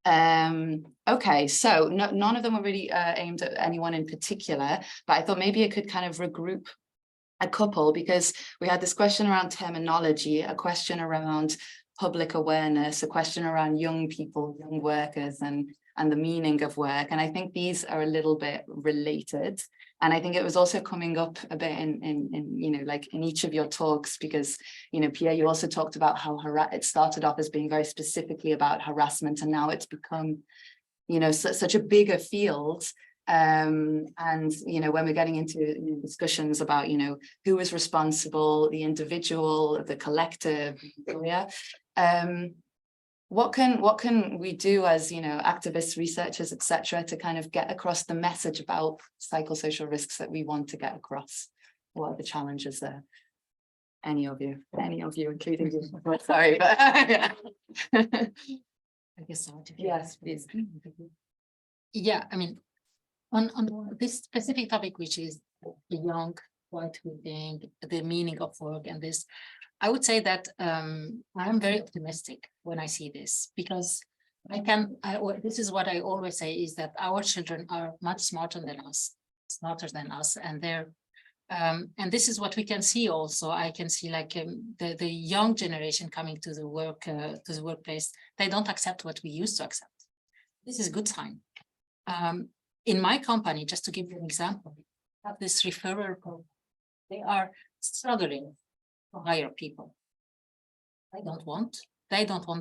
Okay, so none of them were really aimed at anyone in particular, but I thought maybe I could kind of regroup a couple, because we had this question around terminology, a question around public awareness, a question around young people, young workers, and the meaning of work. And I think these are a little bit related. And I think it was also coming up a bit in like in each of your talks, because, Pierre, you also talked about how it started off as being very specifically about harassment, and now it's become, such a bigger field. And, when we're getting into discussions about, who is responsible, the individual, the collective, what can we do as, activists, researchers, etc., to kind of get across the message about psychosocial risks that we want to get across? What are the challenges there? Any of you, including you. Sorry, but yeah. I guess so. Yes, please. Yeah, I mean, on this specific topic, which is the young, quiet quitting, the meaning of work, and this, I would say that I'm very optimistic when I see this, because this is what I always say, is that our children are much smarter than us, and they're and this is what we can see also. I can see, like, the young generation coming to the workplace, they don't accept what we used to accept. This is a good sign. In my company, just to give you an example, we have this referral program. They are struggling to hire people. They don't want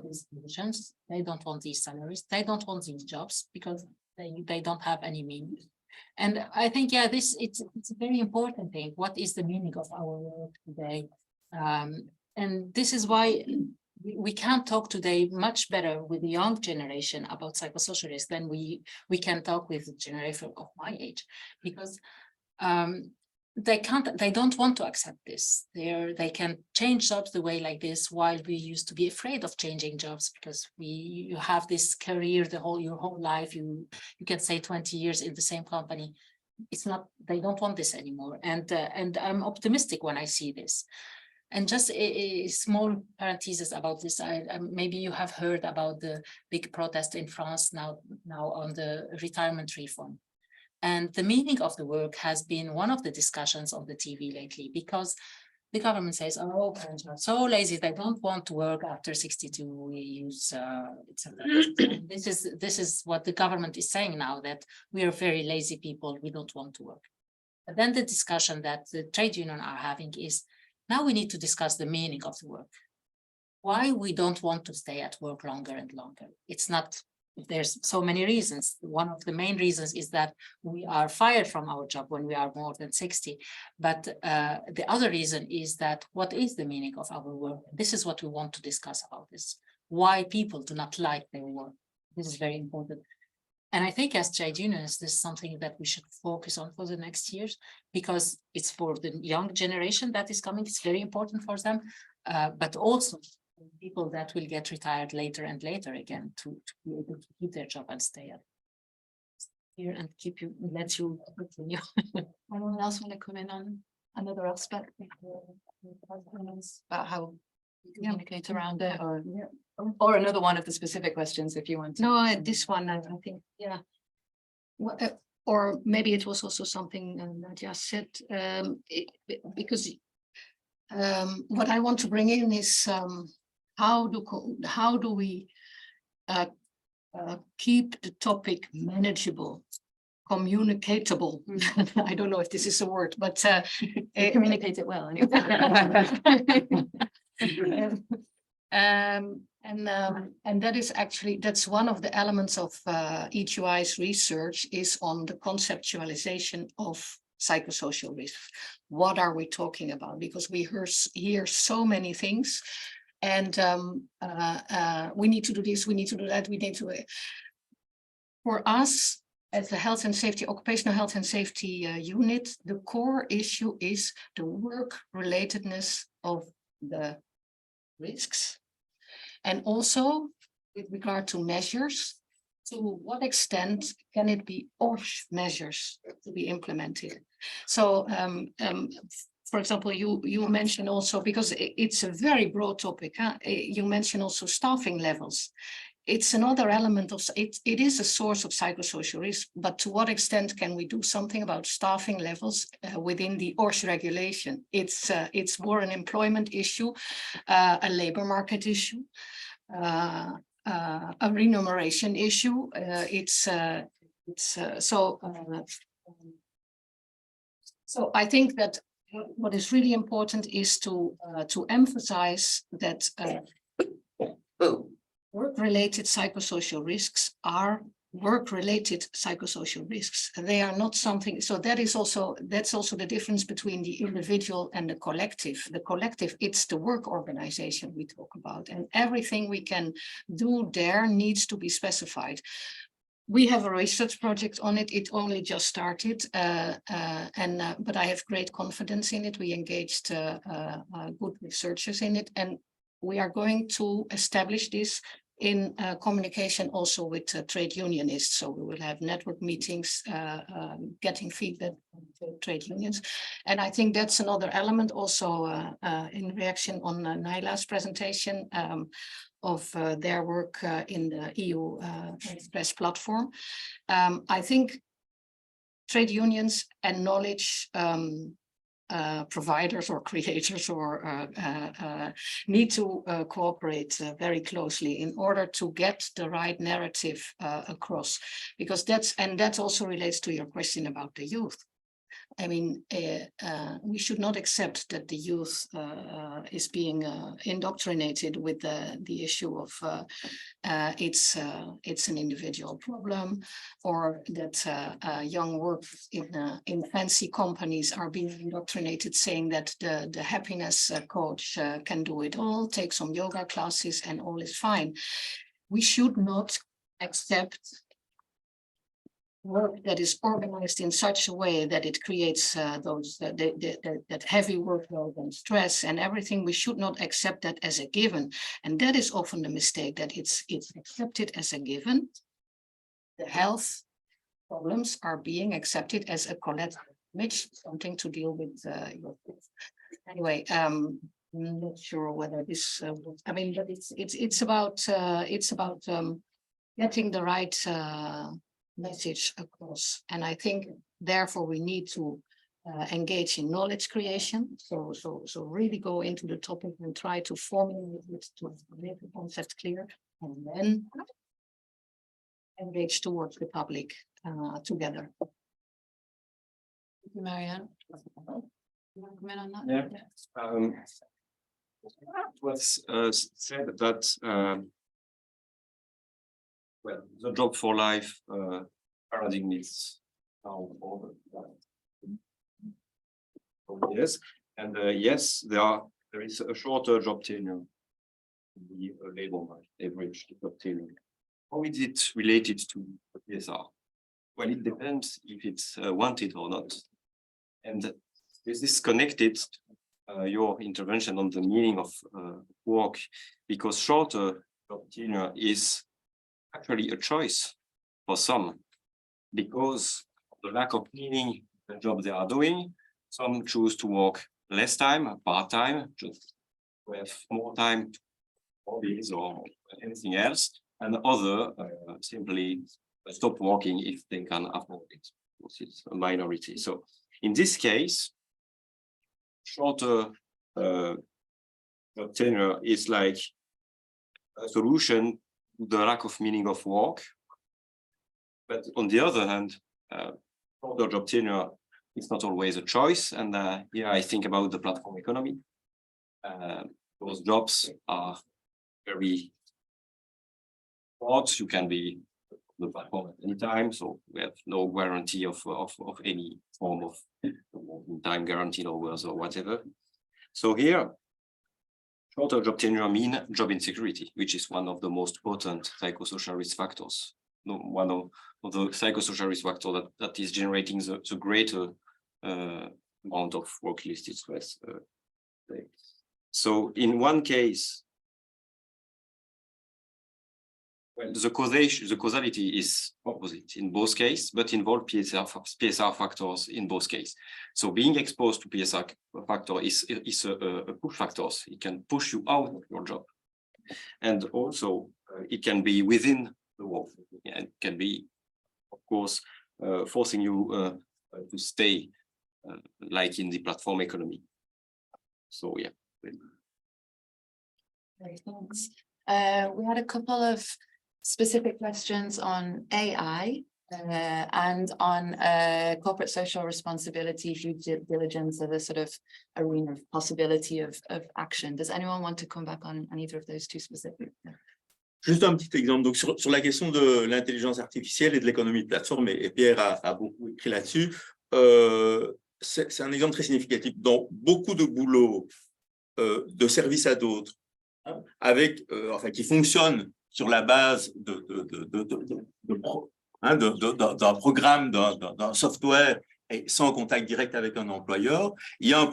these positions. They don't want these salaries. They don't want these jobs because they don't have any meaning. And I think, it's a very important thing. What is the meaning of our work today? And this is why we can talk today much better with the young generation about psychosocial risk than we can talk with the generation of my age, because they don't want to accept this. They can change jobs the way like this, while we used to be afraid of changing jobs, because you have this career your whole life. You can say 20 years in the same company. It's not, they don't want this anymore. And I'm optimistic when I see this. And just a small parenthesis about this. Maybe you have heard about the big protest in France now on the retirement reform. And the meaning of the work has been one of the discussions on the TV lately, because the government says, oh, parents are so lazy, they don't want to work after 62. We use, this is what the government is saying now, that we are very lazy people, we don't want to work. But then the discussion that the trade unions are having is, now we need to discuss the meaning of the work. Why we don't want to stay at work longer and longer. It's not, there's so many reasons. One of the main reasons is that we are fired from our job when we are more than 60. But the other reason is that, what is the meaning of our work? This is what we want to discuss about this. Why people do not like their work. This is very important. And I think as trade unions, this is something that we should focus on for the next years, because it's for the young generation that is coming. It's very important for them, but also people that will get retired later and later again, to be able to keep their job and stay at here and let you continue. Anyone else want to comment on another aspect about how you communicate around it, or another one of the specific questions if you want to? No, this one, I think, yeah. Or maybe it was also something Nadia said, because what I want to bring in is how do we keep the topic manageable, communicatable? I don't know if this is a word, but Communicate it well anyway. And that is actually, that's one of the elements of ETUI's research, is on the conceptualization of psychosocial risks. What are we talking about? Because we hear so many things, and we need to do this, we need to do that, we need to. For us, as the health and safety, occupational health and safety unit, the core issue is the work relatedness of the risks. And also with regard to measures, to what extent can it be OSH measures to be implemented? So, for example, you mentioned also, because it's a very broad topic, you mentioned also staffing levels. It's another element of it. It is a source of psychosocial risk, but to what extent can we do something about staffing levels within the OSH regulation? It's more an employment issue, a labor market issue, a remuneration issue. So I think that what is really important is to emphasize that work-related psychosocial risks are work-related psychosocial risks. They are not something, so that's also the difference between the individual and the collective. The collective, it's the work organization we talk about, and everything we can do there needs to be specified. We have a research project on it. It only just started, but I have great confidence in it. We engaged good researchers in it, and we are going to establish this in communication also with trade unionists. So we will have network meetings, getting feedback from trade unions. And I think that's another element also in reaction on Naila's presentation of their work in the EU Express platform. I think trade unions and knowledge providers or creators or need to cooperate very closely in order to get the right narrative across, because that also relates to your question about the youth. I mean, we should not accept that the youth is being indoctrinated with the issue of it's an individual problem, or that young workers in fancy companies are being indoctrinated, saying that the happiness coach can do it all, take some yoga classes, and all is fine. We should not accept work that is organized in such a way that it creates that heavy workload and stress and everything, we should not accept that as a given. And that is often the mistake, that it's accepted as a given. The health problems are being accepted as a collateral damage, something to deal with your kids. Anyway, I'm not sure whether this. I mean, but it's about getting the right message across, and I think therefore we need to engage in knowledge creation. So really go into the topic and try to formulate it to make the concept clear, and then engage towards the public together. Thank you, Marianne. You want to comment on that? Yeah. It was said that well, the job for life paradigm is now over. Yes, and yes, there is a shorter job tenure in the labor market, average job tenure. How is it related to PSR? Well, it depends if it's wanted or not. And this is connected to your intervention on the meaning of work, because shorter job tenure is actually a choice for some, because of the lack of meaning in the job they are doing. Some choose to work less time, part-time, just to have more time to hobbies or anything else, and other simply stop working if they can afford it. It's a minority. So in this case, shorter job tenure is like a solution to the lack of meaning of work. But on the other hand, shorter job tenure is not always a choice. And here I think about the platform economy. Those jobs are very short. You can be on the platform at any time, so we have no guarantee of any form of time guaranteed hours or whatever. So here, shorter job tenure mean job insecurity, which is one of the most potent psychosocial risk factors. One of the psychosocial risk factors that is generating the greater amount of work-related stress. So in one case, well, the causality is opposite in both cases, but involve PSR factors in both cases. So being exposed to PSR factor is a push factor. It can push you out of your job. And also it can be within the work. And it can be, of course, forcing you to stay like in the platform economy. So yeah. Great, thanks. We had a couple of specific questions on AI and on corporate social responsibility, due diligence as a sort of arena of possibility of action. Does anyone want to come back on either of those two specific? Juste un petit exemple. Donc, sur la question de l'intelligence artificielle et de l'économie de plateforme, et Pierre a beaucoup écrit là-dessus, c'est un exemple très significatif. Dans beaucoup de boulots de service à d'autres, avec, enfin, qui fonctionnent sur la base d'un programme, d'un software et sans contact direct avec un employeur, il y a un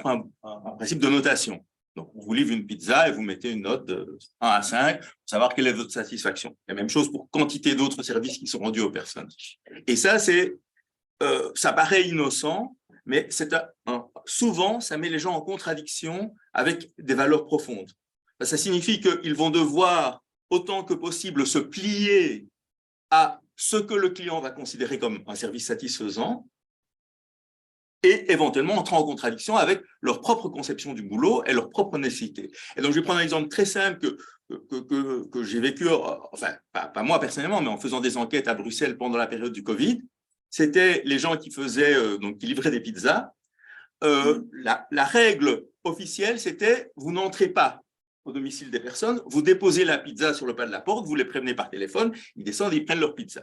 principe de notation. Donc, on vous livre une pizza et vous mettez une note de 1 à 5 pour savoir quelle est votre satisfaction. La même chose pour quantité d'autres services qui sont rendus aux personnes. Et ça, ça paraît innocent, mais souvent, ça met les gens en contradiction avec des valeurs profondes. Ça signifie qu'ils vont devoir, autant que possible, se plier à ce que le client va considérer comme un service satisfaisant et éventuellement entrer en contradiction avec leur propre conception du boulot et leur propre nécessité. Et donc, je vais prendre un exemple très simple que j'ai vécu, enfin, pas moi personnellement, mais en faisant des enquêtes à Bruxelles pendant la période du Covid. C'était les gens qui qui livraient des pizzas. La règle officielle, c'était vous n'entrez pas au domicile des personnes, vous déposez la pizza sur le pas de la porte, vous les prévenez par téléphone, ils descendent et ils prennent leur pizza.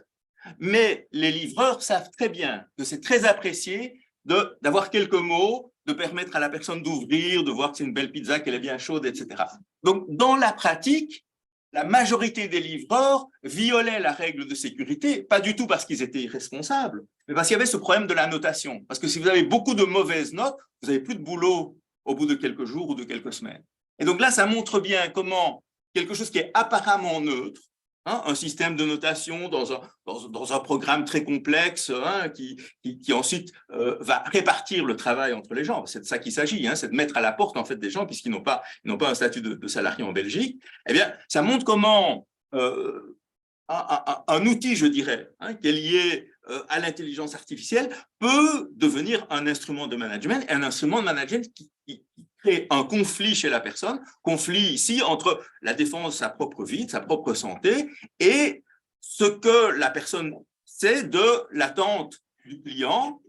Mais les livreurs savent très bien que c'est très apprécié d'avoir quelques mots, de permettre à la personne d'ouvrir, de voir que c'est une belle pizza, qu'elle est bien chaude, etc. Donc, dans la pratique, la majorité des livreurs violaient la règle de sécurité, pas du tout parce qu'ils étaient irresponsables, mais parce qu'il y avait ce problème de la notation. Parce que si vous avez beaucoup de mauvaises notes, vous n'avez plus de boulot au bout de quelques jours ou de quelques semaines. Et donc là, ça montre bien comment quelque chose qui est apparemment neutre, un système de notation dans un programme très complexe qui ensuite va répartir le travail entre les gens. C'est de ça qu'il s'agit, c'est de mettre à la porte en fait des gens puisqu'ils n'ont pas un statut de salarié en Belgique. Eh bien, ça montre comment un outil, je dirais, qui est lié à l'intelligence artificielle peut devenir un instrument de management, et un instrument de management qui crée un conflit chez la personne, conflit ici entre la défense de sa propre vie, de sa propre santé, et ce que la personne sait de l'attente du client,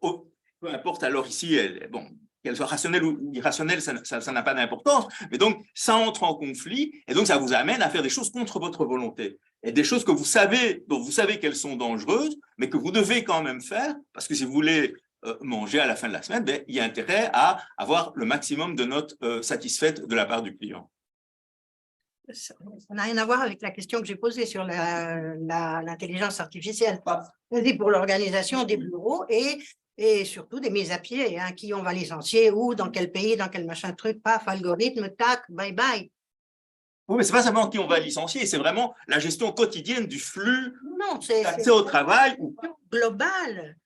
peu importe alors ici, qu'elle soit rationnelle ou irrationnelle, ça n'a pas d'importance, mais donc ça entre en conflit, et donc ça vous amène à faire des choses contre votre volonté, et des choses que vous savez, dont vous savez qu'elles sont dangereuses, mais que vous devez quand même faire, parce que si vous voulez manger à la fin de la semaine, il y a intérêt à avoir le maximum de notes satisfaites de la part du client. Ça n'a rien à voir avec la question que j'ai posée sur l'intelligence artificielle. C'est pour l'organisation des bureaux et surtout des mises à pied, qui on va licencier, où, dans quel pays, dans quel machin truc, paf, algorithme, tac, bye bye. Oui, mais ce n'est pas seulement qui on va licencier, c'est vraiment la gestion quotidienne du flux d'accès au travail. Global,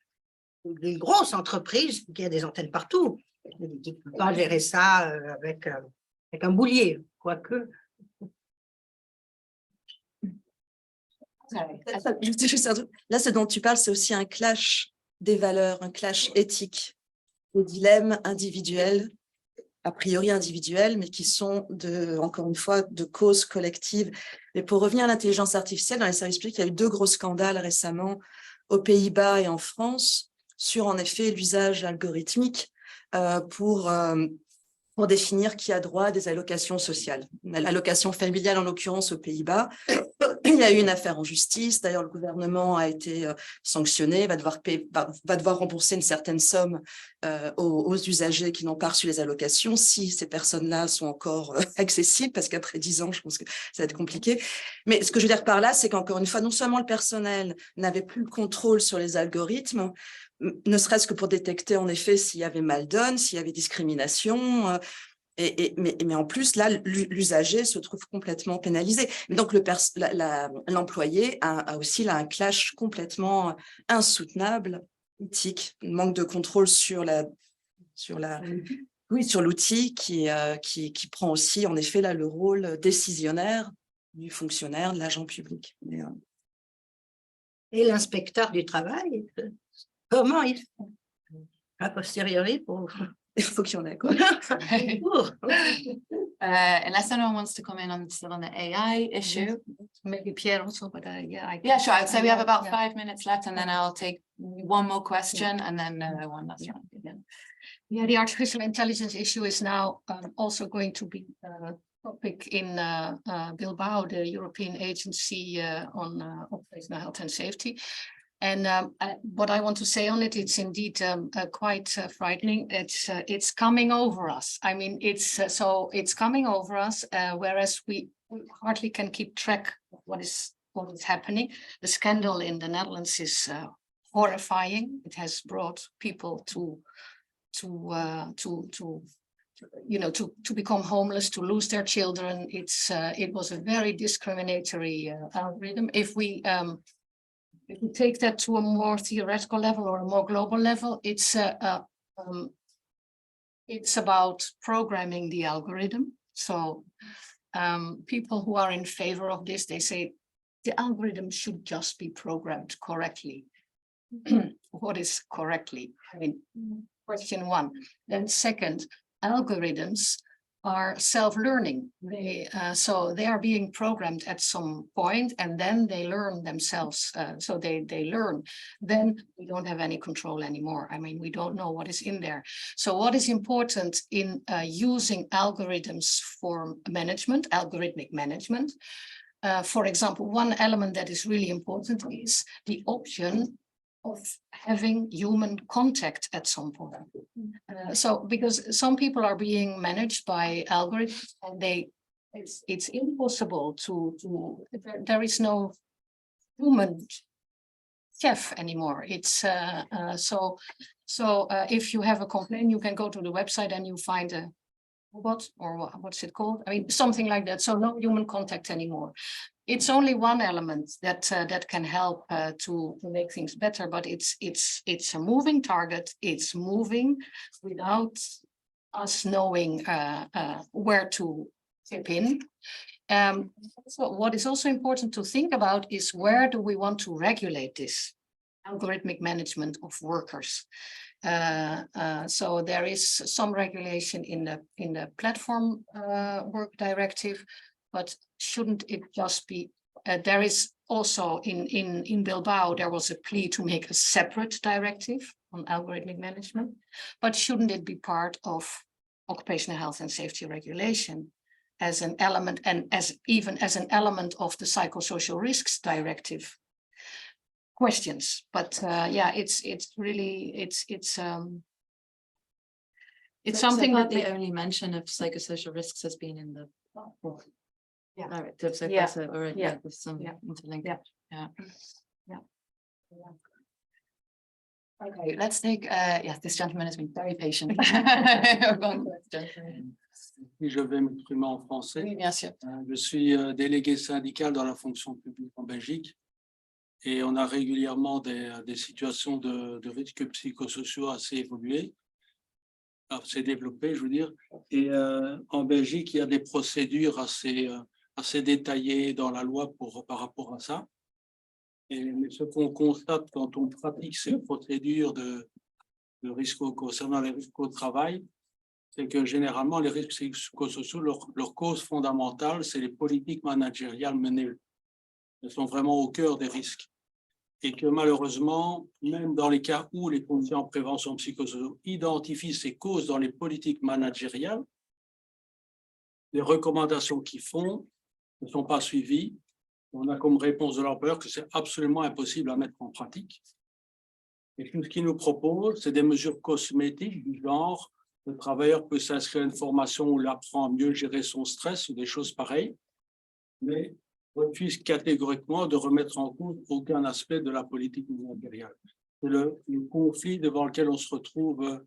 d'une grosse entreprise qui a des antennes partout, qui ne peut pas gérer ça avec un boulier, quoique. Juste un truc. Là, ce dont tu parles, c'est aussi un clash des valeurs, un clash éthique, des dilemmes individuels, a priori individuels, mais qui sont, encore une fois, de cause collective. Mais pour revenir à l'intelligence artificielle, dans les services publics, il y a eu 2 gros scandales récemment aux Pays-Bas et en France sur, en effet, l'usage algorithmique pour définir qui a droit à des allocations sociales. L'allocation familiale, en l'occurrence, aux Pays-Bas. Il y a eu une affaire en justice. D'ailleurs, le gouvernement a été sanctionné, va devoir rembourser une certaine somme aux usagers qui n'ont pas reçu les allocations, si ces personnes-là sont encore accessibles, parce qu'après 10 ans, je pense que ça va être compliqué. Mais ce que je veux dire par là, c'est qu'encore une fois, non seulement le personnel n'avait plus le contrôle sur les algorithmes, ne serait-ce que pour détecter en effet s'il y avait mal-donne, s'il y avait discrimination, mais en plus, là, l'usager se trouve complètement pénalisé. Donc, l'employé a aussi là un clash complètement insoutenable, éthique, manque de contrôle sur l'outil qui prend aussi, en effet, là, le rôle décisionnaire du fonctionnaire, de l'agent public. Et l'inspecteur du travail, comment il fait a posteriori pour... Il faut qu'il y en ait, quoi. Unless anyone wants to come in on the AI issue. Maybe Pierre also, but Yeah, sure. I'd say we have about 5 minutes left, and then I'll take one more question and then one last round again. Yeah, the artificial intelligence issue is now also going to be a topic in Bilbao, the European Agency on Occupational Health and Safety. And what I want to say on it, it's indeed quite frightening. It's coming over us. I mean, it's coming over us, whereas we hardly can keep track of what is happening. The scandal in the Netherlands is horrifying. It has brought people to become homeless, to lose their children. It was a very discriminatory algorithm. If we take that to a more theoretical level or a more global level, it's about programming the algorithm. So people who are in favor of this, they say the algorithm should just be programmed correctly. What is correctly? I mean, question one. Then second, algorithms are self-learning. So they are being programmed at some point, and then they learn themselves. So they learn. Then we don't have any control anymore. I mean, we don't know what is in there. So what is important in using algorithms for management, algorithmic management? For example, one element that is really important is the option of having human contact at some point. So because some people are being managed by algorithms and they it's impossible there is no human chef anymore. It's so if you have a complaint, you can go to the website and you find a robot, or what's it called? I mean, something like that. So no human contact anymore. It's only one element that can help to make things better, but it's a moving target. It's moving without us knowing where to chip in. So what is also important to think about is, where do we want to regulate this algorithmic management of workers? So there is some regulation in the platform work directive, but shouldn't it just be? There is also in Bilbao, there was a plea to make a separate directive on algorithmic management, but shouldn't it be part of occupational health and safety regulation as an element, and even as an element of the psychosocial risks directive? Questions, but yeah, it's really something that the only mention of psychosocial risks has been in the directive, so Yeah. that's already with some interlink. Okay, let's take, yes, this gentleman has been very patient. We're going to this gentleman. Je vais m'exprimer en français. Oui, bien sûr. Je suis délégué syndical dans la fonction publique en Belgique et on a régulièrement des situations de risques psychosociaux assez évoluées, assez développées, je veux dire. Et en Belgique, il y a des procédures assez détaillées dans la loi par rapport à ça. Mais ce qu'on constate quand on pratique ces procédures de risques concernant les risques au travail, c'est que généralement, les risques psychosociaux, leur cause fondamentale, c'est les politiques managériales menées. Elles sont vraiment au cœur des risques. Et que malheureusement, même dans les cas où les conseillers en prévention psychosociale identifient ces causes dans les politiques managériales, les recommandations qu'ils font ne sont pas suivies. On a comme réponse de l'employeur que c'est absolument impossible à mettre en pratique. Et tout ce qu'ils nous proposent, c'est des mesures cosmétiques du genre: le travailleur peut s'inscrire à une formation où il apprend à mieux gérer son stress ou des choses pareilles, mais refuse catégoriquement de remettre en cause aucun aspect de la politique managériale. C'est le conflit devant lequel on se retrouve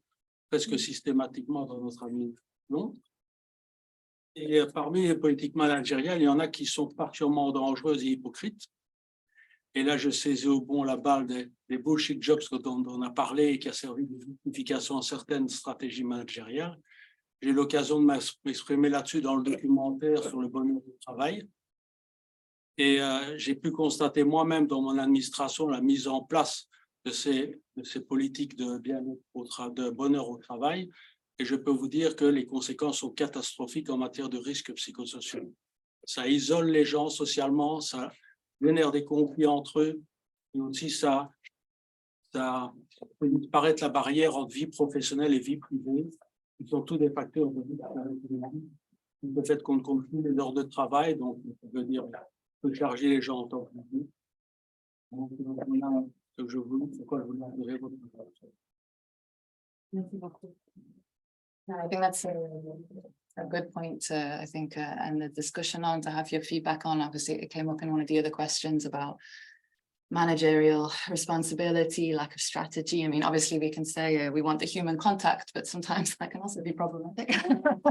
presque systématiquement dans notre administration. Et parmi les politiques managériales, il y en a qui sont particulièrement dangereuses et hypocrites. Et là, je saisis au bon la balle des bullshit jobs dont on a parlé et qui a servi de justification à certaines stratégies managériales. J'ai eu l'occasion de m'exprimer là-dessus dans le documentaire sur le bonheur au travail. Et j'ai pu constater moi-même dans mon administration la mise en place de ces politiques de bien-être, de bonheur au travail. Et je peux vous dire que les conséquences sont catastrophiques en matière de risques psychosociaux. Ça isole les gens socialement, ça génère des conflits entre eux, et aussi ça fait disparaître la barrière entre vie professionnelle et vie privée, qui sont tous des facteurs de risque. Le fait qu'on ne compte plus les heures de travail, donc on peut dire peut charger les gens en temps public. Donc voilà ce que je voulais, pourquoi je voulais attirer votre attention. Merci beaucoup. No, I think that's a good point, I think, and the discussion on, to have your feedback on. Obviously, it came up in one of the other questions about managerial responsibility, lack of strategy. I mean, obviously, we can say we want the human contact, but sometimes that can also be problematic.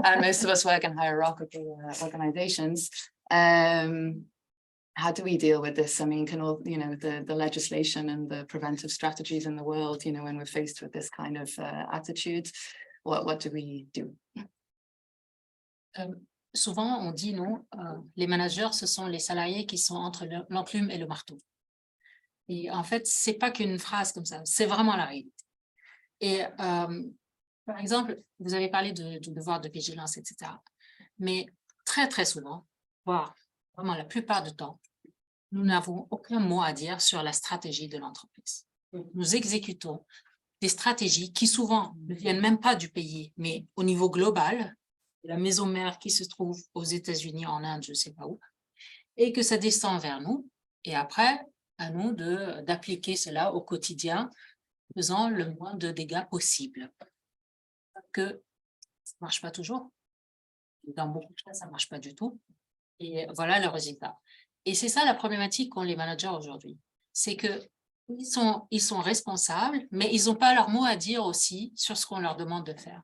And most of us work in hierarchical organizations. How do we deal with this? I mean, can all, the legislation and the preventive strategies in the world, when we're faced with this kind of attitude, what do we do? Souvent, on dit non, les managers, ce sont les salariés qui sont entre l'enclume et le marteau. Et en fait, c'est pas qu'une phrase comme ça, c'est vraiment la réalité. Et par exemple, vous avez parlé du devoir de vigilance, etc. Mais très, très souvent, voire vraiment la plupart du temps, nous n'avons aucun mot à dire sur la stratégie de l'entreprise. Nous exécutons des stratégies qui souvent ne viennent même pas du pays, mais au niveau global, la maison mère qui se trouve aux États-Unis, en Inde, je ne sais pas où, et que ça descend vers nous. Et après, à nous d'appliquer cela au quotidien, faisant le moins de dégâts possible. Que ça ne marche pas toujours. Dans beaucoup de cas, ça ne marche pas du tout. Et voilà le résultat. Et c'est ça la problématique qu'ont les managers aujourd'hui. C'est qu'ils sont responsables, mais ils n'ont pas leur mot à dire aussi sur ce qu'on leur demande de faire.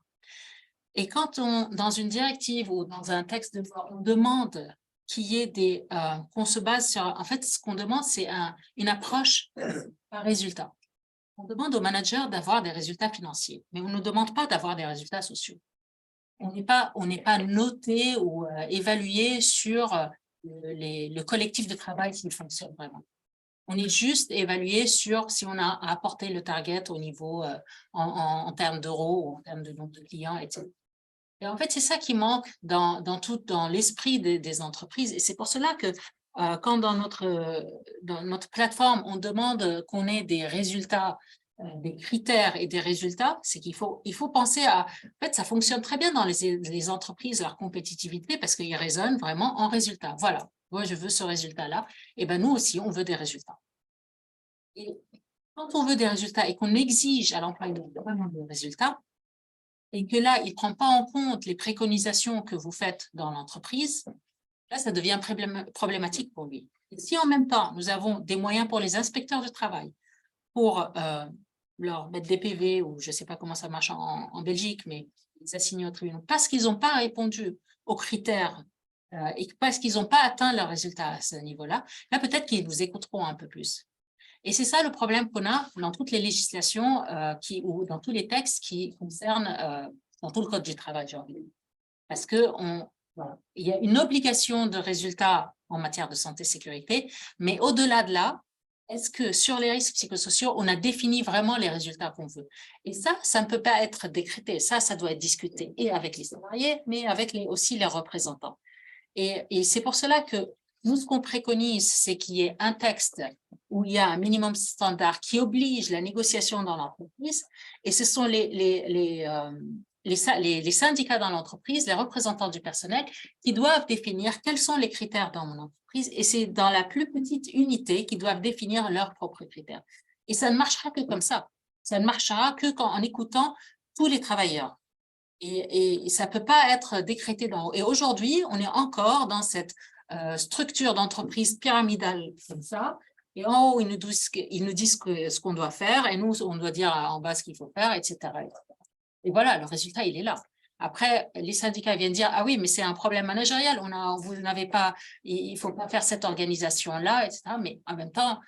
Et quand dans une directive ou dans un texte de loi, on demande qu'il y ait qu'on se base sur, en fait, ce qu'on demande, c'est une approche par résultat. On demande aux managers d'avoir des résultats financiers, mais on ne nous demande pas d'avoir des résultats sociaux. On n'est pas noté ou évalué sur le collectif de travail s'il fonctionne vraiment. On est juste évalué sur si on a apporté le target au niveau en termes d'euros ou en termes de nombre de clients, etc. Et en fait, c'est ça qui manque dans l'esprit des entreprises. Et c'est pour cela que quand dans notre plateforme, on demande qu'on ait des résultats, des critères et des résultats, c'est qu'il faut penser à… En fait, ça fonctionne très bien dans les entreprises, leur compétitivité, parce qu'ils raisonnent vraiment en résultats. Voilà, moi, je veux ce résultat-là. Et bien, nous aussi, on veut des résultats. Et quand on veut des résultats et qu'on exige à l'employeur vraiment des résultats, et que là, il ne prend pas en compte les préconisations que vous faites dans l'entreprise, là, ça devient problématique pour lui. Et si en même temps, nous avons des moyens pour les inspecteurs de travail, pour leur mettre des PV, ou je ne sais pas comment ça marche en Belgique, mais les assigner au tribunal, parce qu'ils n'ont pas répondu aux critères et parce qu'ils n'ont pas atteint leurs résultats à ce niveau-là, là, peut-être qu'ils vous écouteront un peu plus. Et c'est ça le problème qu'on a dans toutes les législations ou dans tous les textes qui concernent, dans tout le code du travail, j'ai envie de dire. Parce qu'il y a une obligation de résultat en matière de santé et sécurité, mais au-delà de là, est-ce que sur les risques psychosociaux, on a défini vraiment les résultats qu'on veut? Et ça ne peut pas être décrété. Ça doit être discuté et avec les salariés, mais avec aussi les représentants. Et c'est pour cela que nous, ce qu'on préconise, c'est qu'il y ait un texte où il y a un minimum standard qui oblige la négociation dans l'entreprise, et ce sont les syndicats dans l'entreprise, les représentants du personnel, qui doivent définir quels sont les critères dans mon entreprise, et c'est dans la plus petite unité qu'ils doivent définir leurs propres critères. Et ça ne marchera que comme ça. Ça ne marchera que en écoutant tous les travailleurs. Et ça ne peut pas être décrété d'en haut. Et aujourd'hui, on est encore dans cette structure d'entreprise pyramidale comme ça. Et en haut, ils nous disent ce qu'on doit faire, et nous, on doit dire en bas ce qu'il faut faire, etc. Et voilà, le résultat, il est là. Après, les syndicats viennent dire, ah oui, mais c'est un problème managérial, vous n'avez pas, il ne faut pas faire cette organisation-là, etc. Mais en même temps,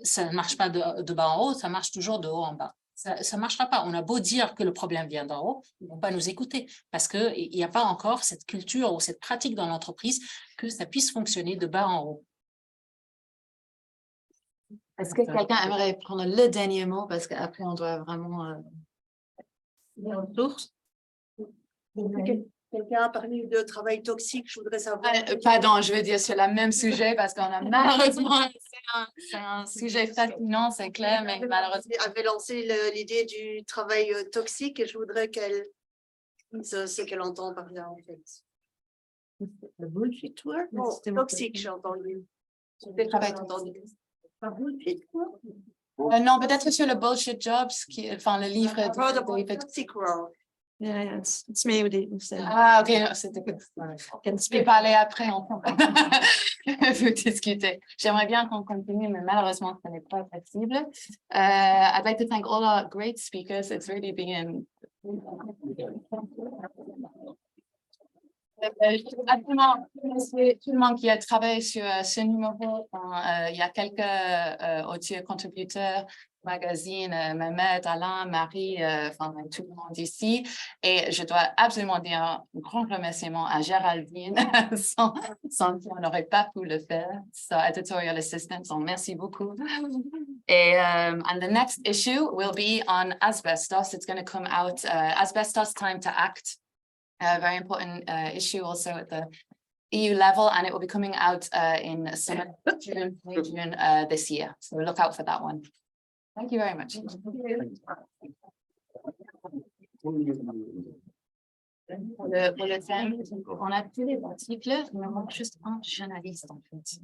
ça ne marche pas de bas en haut, ça marche toujours de haut en bas. Ça ne marchera pas. On a beau dire que le problème vient d'en haut, ils ne vont pas nous écouter parce qu'il n'y a pas encore cette culture ou cette pratique dans l'entreprise que ça puisse fonctionner de bas en haut. Est-ce que quelqu'un aimerait prendre le dernier mot parce qu'après, on doit vraiment… Les ressources. Quelqu'un a parlé de travail toxique, je voudrais savoir. Pardon, je veux dire sur le même sujet parce qu'on a malheureusement, c'est un sujet fascinant, c'est clair, mais malheureusement. Elle avait lancé l'idée du travail toxique et je voudrais qu'elle dise ce qu'elle entend par là en fait. Le bullshit work? Non, toxique, j'ai entendu. Le travail toxique. Pas bullshit work? Non, peut-être sur le bullshit jobs, enfin le livre I've heard de about David. toxic work. Yeah, it's me, Udi. Ah, ok, c'était que je vais parler après, enfin. Vous discuter. J'aimerais bien qu'on continue, mais malheureusement, ce n'est pas possible. I'd like to thank all our great speakers. It's really been absolument tout le monde qui a travaillé sur ce numéro. Il y a quelques auteurs contributeurs, magazine, Mehmet, Alain, Marie, enfin tout le monde ici. Et je dois absolument dire un grand remerciement à Géraldine, sans qui on n'aurait pas pu le faire. So, editorial assistant, donc merci beaucoup. Et and the next issue will be on asbestos. It's going to come out, asbestos, time to act. A very important issue also at the EU level, and it will be coming out in summer, June this year. So look out for that one. Thank you very much. Pour le thème, on a tous les articles, il me manque juste un journaliste en fait.